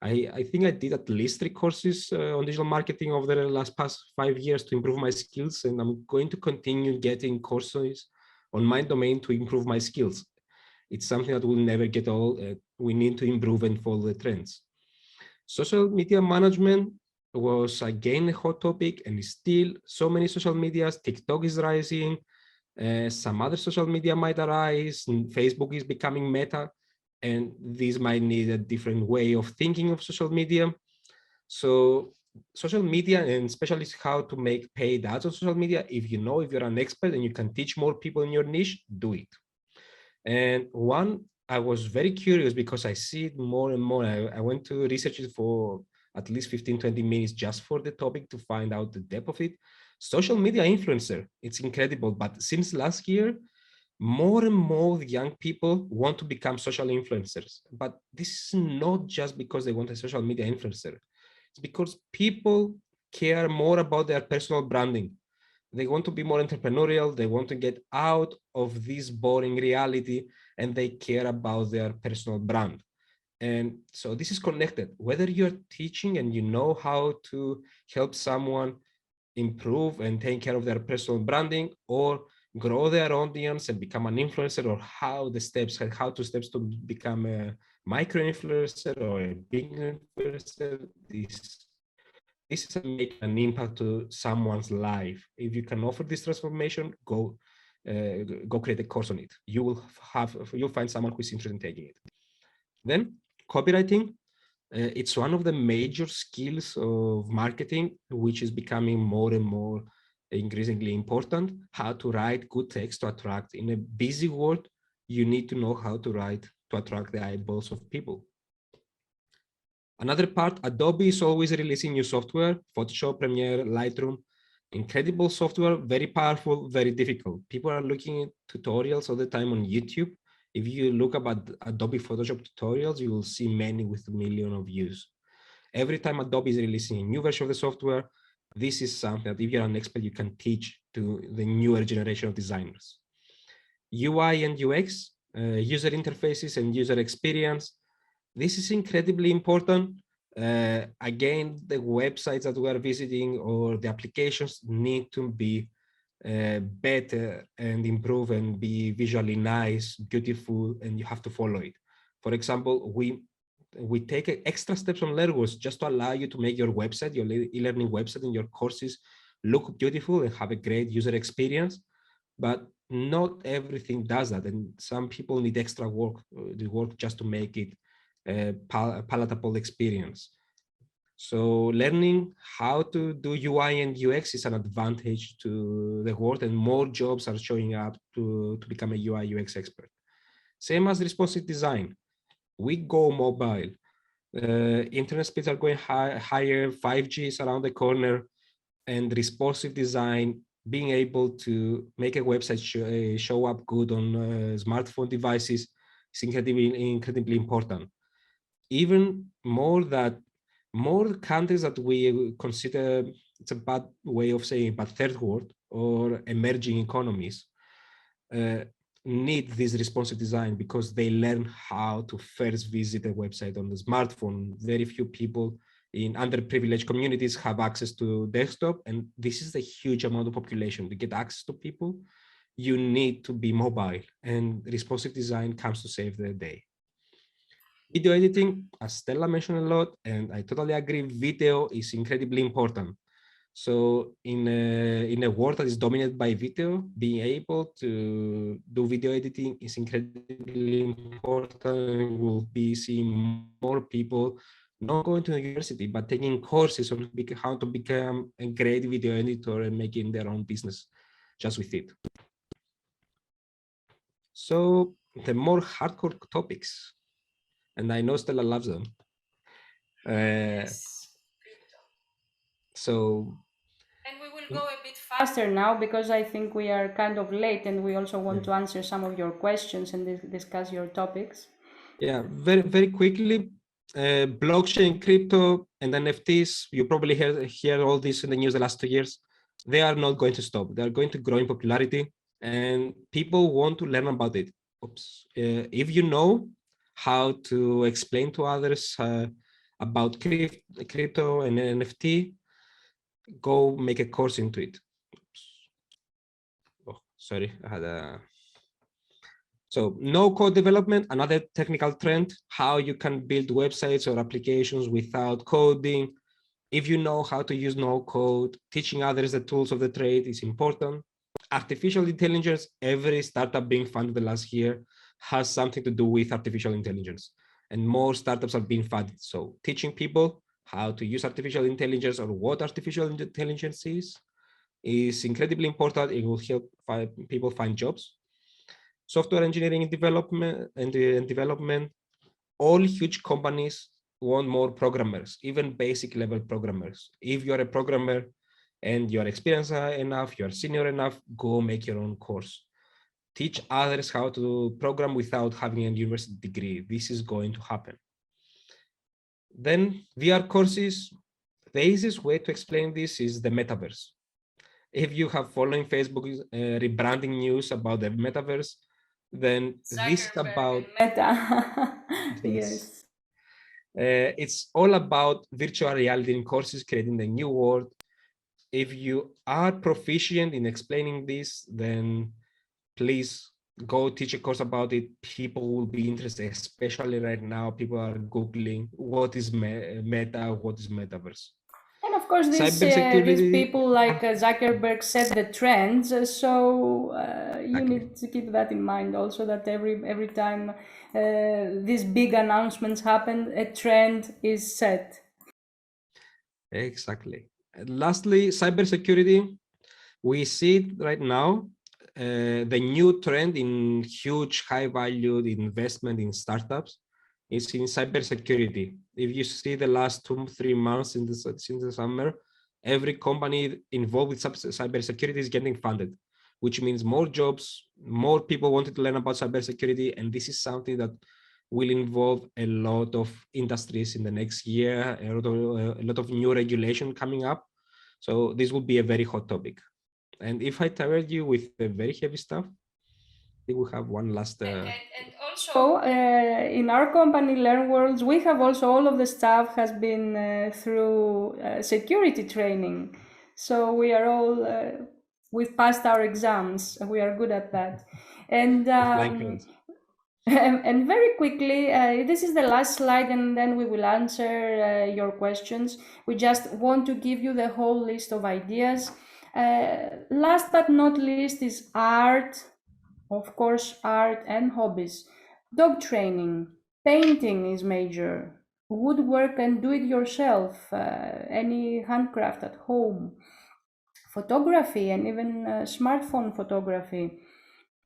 I think I did at least 3 courses on digital marketing over the past 5 years to improve my skills, and I'm going to continue getting courses on my domain to improve my skills. It's something that will never get old. We need to improve and follow the trends. Social media management was again a hot topic, and still so many social medias. TikTok is rising, some other social media might arise, and Facebook is becoming meta, and this might need a different way of thinking of social media. So social media, and especially how to make paid ads on social media, if you're an expert and you can teach more people in your niche, do it. And one, I was very curious because I see it more and more. I went to research it for at least 15, 20 minutes just for the topic to find out the depth of it. Social media influencer, it's incredible. But since last year, more and more young people want to become social influencers. But this is not just because they want a social media influencer. It's because people care more about their personal branding. They want to be more entrepreneurial. They want to get out of this boring reality, and they care about their personal brand. And so this is connected. Whether you're teaching and you know how to help someone improve and take care of their personal branding, or grow their audience and become an influencer, or how to steps to become a micro influencer or a big influencer, this is making an impact to someone's life. If you can offer this transformation, go create a course on it. You'll find someone who's interested in taking it. Then copywriting, it's one of the major skills of marketing, which is becoming more and more increasingly important. How to write good text to attract. In a busy world, you need to know how to write to attract the eyeballs of people. Another part, Adobe is always releasing new software, Photoshop, Premiere, Lightroom, incredible software, very powerful, very difficult. People are looking at tutorials all the time on YouTube. If you look about Adobe Photoshop tutorials, you will see many with millions of views. Every time Adobe is releasing a new version of the software, this is something that if you're an expert, you can teach to the newer generation of designers. UI and UX, user interfaces and user experience. This is incredibly important. Again, the websites that we are visiting or the applications need to be better and improve and be visually nice, beautiful, and you have to follow it. For example, we take extra steps on Learnworks just to allow you to make your website, your e-learning website and your courses look beautiful and have a great user experience. But not everything does that, and some people need extra work just to make it a palatable experience. So learning how to do UI and UX is an advantage to the world, and more jobs are showing up to become a UI UX expert. Same as responsive design. We go mobile. Internet speeds are going higher, 5G is around the corner, and responsive design, being able to make a website show up good on smartphone devices is incredibly important. Even more that more countries that we consider, it's a bad way of saying, but third world or emerging economies need this responsive design because they learn how to first visit a website on the smartphone. Very few people in underprivileged communities have access to desktop, and this is a huge amount of population. To get access to people, you need to be mobile, and responsive design comes to save the day. Video editing, as Stella mentioned a lot, and I totally agree, video is incredibly important. So in a world that is dominated by video, being able to do video editing is incredibly important. We'll be seeing more people not going to university, but taking courses on how to become a great video editor and making their own business just with it. So the more hardcore topics, and I know Stella loves them. So, and we will go a bit faster now because I think we are kind of late, and we also want to answer some of your questions and discuss your topics. Yeah, very quickly. blockchain, crypto, and NFTs, you probably hear all this in the news the last 2 years. They are not going to stop. They are going to grow in popularity, and people want to learn about it. Oops. If you know how to explain to others about crypto and NFT, go make a course into it. Oops. Oh, sorry, I had a... So no code development, another technical trend, how you can build websites or applications without coding. If you know how to use no code, teaching others the tools of the trade is important. Artificial intelligence, every startup being funded the last year has something to do with artificial intelligence, and more startups are being funded. So teaching people how to use artificial intelligence or what artificial intelligence is incredibly important. It will help people find jobs. Software engineering and development, all huge companies want more programmers, even basic level programmers. If you're a programmer and you're experienced enough, you're senior enough, go make your own course. Teach others how to program without having a university degree. This is going to happen. Then VR courses, the easiest way to explain this is the metaverse. If you have following Facebook rebranding news about the metaverse, then this is about Meta. yes. Yes. It's all about virtual reality in courses, creating the new world. If you are proficient in explaining this, then please go teach a course about it. People will be interested, especially right now. People are Googling what is Meta, what is Metaverse. And of course, these people like Zuckerberg set the trends. So you Exactly. need to keep that in mind also, that every time these big announcements happen, a trend is set. Exactly. And lastly, cybersecurity. We see it right now. The new trend in huge, high-valued investment in startups is in cybersecurity. If you see the last 2-3 months since the summer, every company involved with cybersecurity is getting funded, which means more jobs, more people wanted to learn about cybersecurity, and this is something that will involve a lot of industries in the next year, a lot of new regulation coming up. So this will be a very hot topic. And if I tired you with the very heavy stuff, we will have one last. And also, in our company, Learn Worlds, we have also all of the staff has been through security training. So we are all, we've passed our exams. We are good at that. And and very quickly, this is the last slide, and then we will answer your questions. We just want to give you the whole list of ideas. Last but not least is art, of course, art and hobbies. Dog training, painting is major, woodwork and do it yourself, any handcraft at home, photography, and even smartphone photography.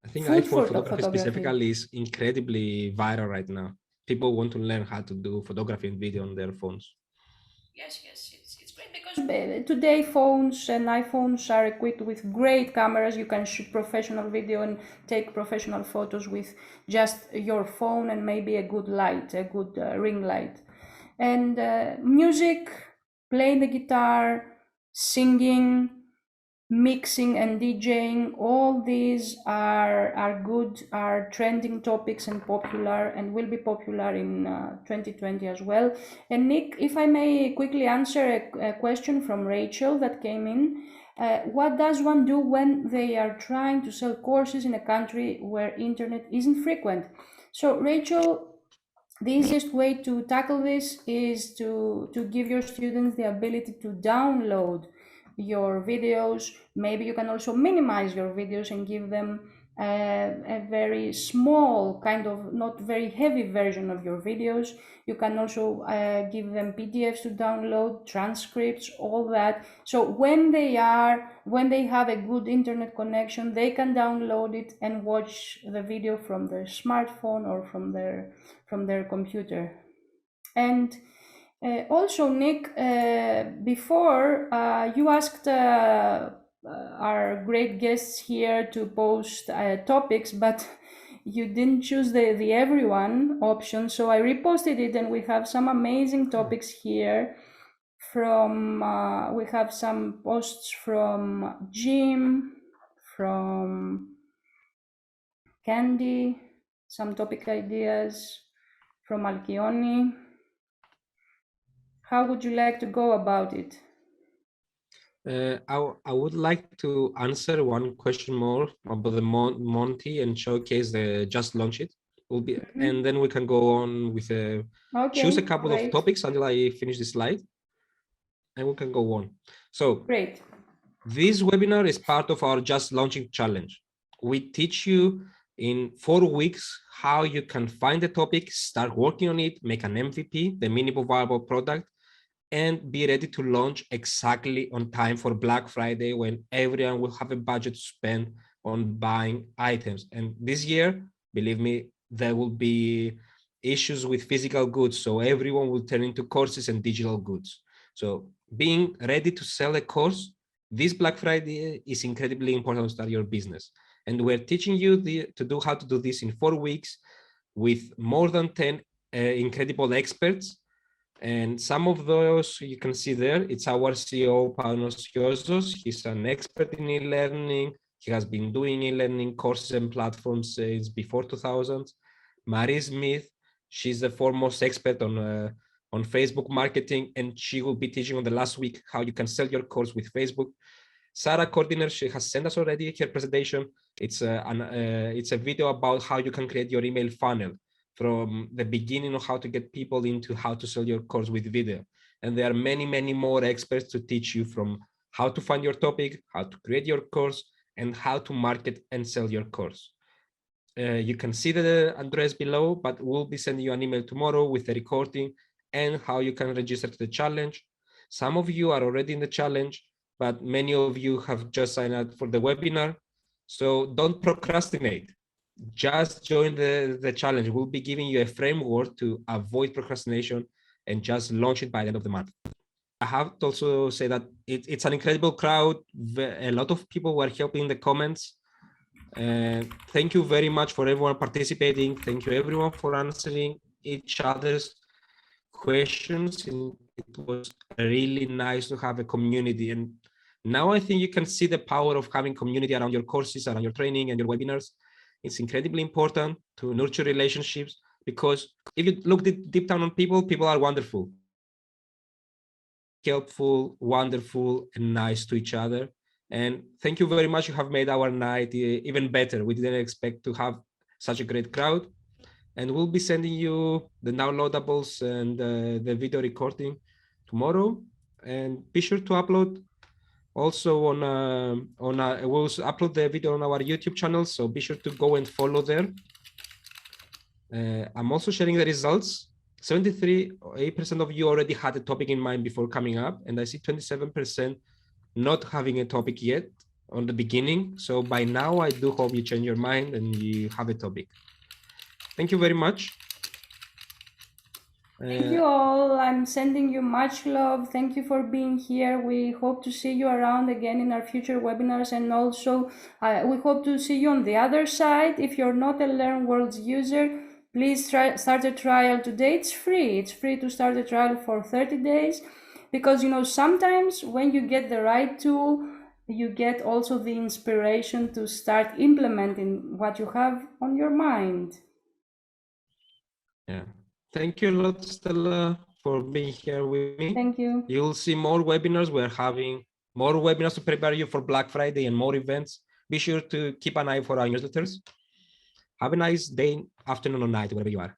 I think Food iPhone photography photography. specifically is incredibly viral right now. People want to learn how to do photography and video on their phones. Yes, it's great because today phones and iPhones are equipped with great cameras. You can shoot professional video and take professional photos with just your phone and maybe a good light, a good ring light. And music, playing the guitar, singing, mixing and DJing, all these are good, are trending topics and popular, and will be popular in 2020 as well. And Nick, if I may quickly answer a question from Rachel that came in. What does one do when they are trying to sell courses in a country where internet isn't frequent? So Rachel, the easiest way to tackle this is to give your students the ability to download your videos. Maybe you can also minimize your videos and give them a very small, kind of not very heavy version of your videos. You can also give them PDFs to download, transcripts, all that. So when they have a good internet connection, they can download it and watch the video from their smartphone or from their computer. And also, Nick, before you asked our great guests here to post topics, but you didn't choose the everyone option. So I reposted it, and we have some amazing topics here. From we have some posts from Jim, from Candy, some topic ideas from Alkioni. How would you like to go about it? I would like to answer one question more about the Monty and showcase the just launch it. Will be, and then we can go on with choose a couple of topics until I finish the slide, and we can go on. So great. This webinar is part of our Just Launching Challenge. We teach you in 4 weeks how you can find a topic, start working on it, make an MVP, the minimum viable product, and be ready to launch exactly on time for Black Friday, when everyone will have a budget to spend on buying items. And this year, believe me, there will be issues with physical goods, so everyone will turn into courses and digital goods. So being ready to sell a course this Black Friday is incredibly important to start your business. And we're teaching you how to do this in 4 weeks with more than 10 incredible experts. And some of those you can see there. It's our CEO, Panos Giozos. He's an expert in e-learning. He has been doing e-learning courses and platforms since before 2000. Marie Smith, she's the foremost expert on Facebook marketing, and she will be teaching on the last week how you can sell your course with Facebook. Sarah Cordiner, she has sent us already her presentation. It's a video about how you can create your email funnel from the beginning of how to get people into how to sell your course with video. And there are many, many more experts to teach you from how to find your topic, how to create your course, and how to market and sell your course. You can see the address below, but we'll be sending you an email tomorrow with the recording and how you can register to the challenge. Some of you are already in the challenge, but many of you have just signed up for the webinar. So don't procrastinate. Just join the challenge. We'll be giving you a framework to avoid procrastination and just launch it by the end of the month. I have to also say that it's an incredible crowd. A lot of people were helping in the comments. Thank you very much for everyone participating. Thank you everyone for answering each other's questions. And it was really nice to have a community. And now I think you can see the power of having community around your courses, around your training and your webinars. It's incredibly important to nurture relationships, because if you look deep down on people, people are wonderful, helpful, wonderful, and nice to each other. And thank you very much. You have made our night even better. We didn't expect to have such a great crowd. And we'll be sending you the downloadables and the video recording tomorrow. And be sure to upload also we'll upload the video on our YouTube channel. So be sure to go and follow there. I'm also sharing the results. 73% of you already had a topic in mind before coming up. And I see 27% not having a topic yet on the beginning. So by now, I do hope you change your mind and you have a topic. Thank you very much. Thank you all. I'm sending you much love. Thank you for being here. We hope to see you around again in our future webinars. And also, we hope to see you on the other side. If you're not a LearnWorlds user, please start a trial today. It's free. It's free to start a trial for 30 days. Because, you know, sometimes when you get the right tool, you get also the inspiration to start implementing what you have on your mind. Yeah. Thank you a lot, Stella, for being here with me. Thank you. You'll see more webinars. We're having more webinars to prepare you for Black Friday and more events. Be sure to keep an eye for our newsletters. Have a nice day, afternoon, or night, wherever you are.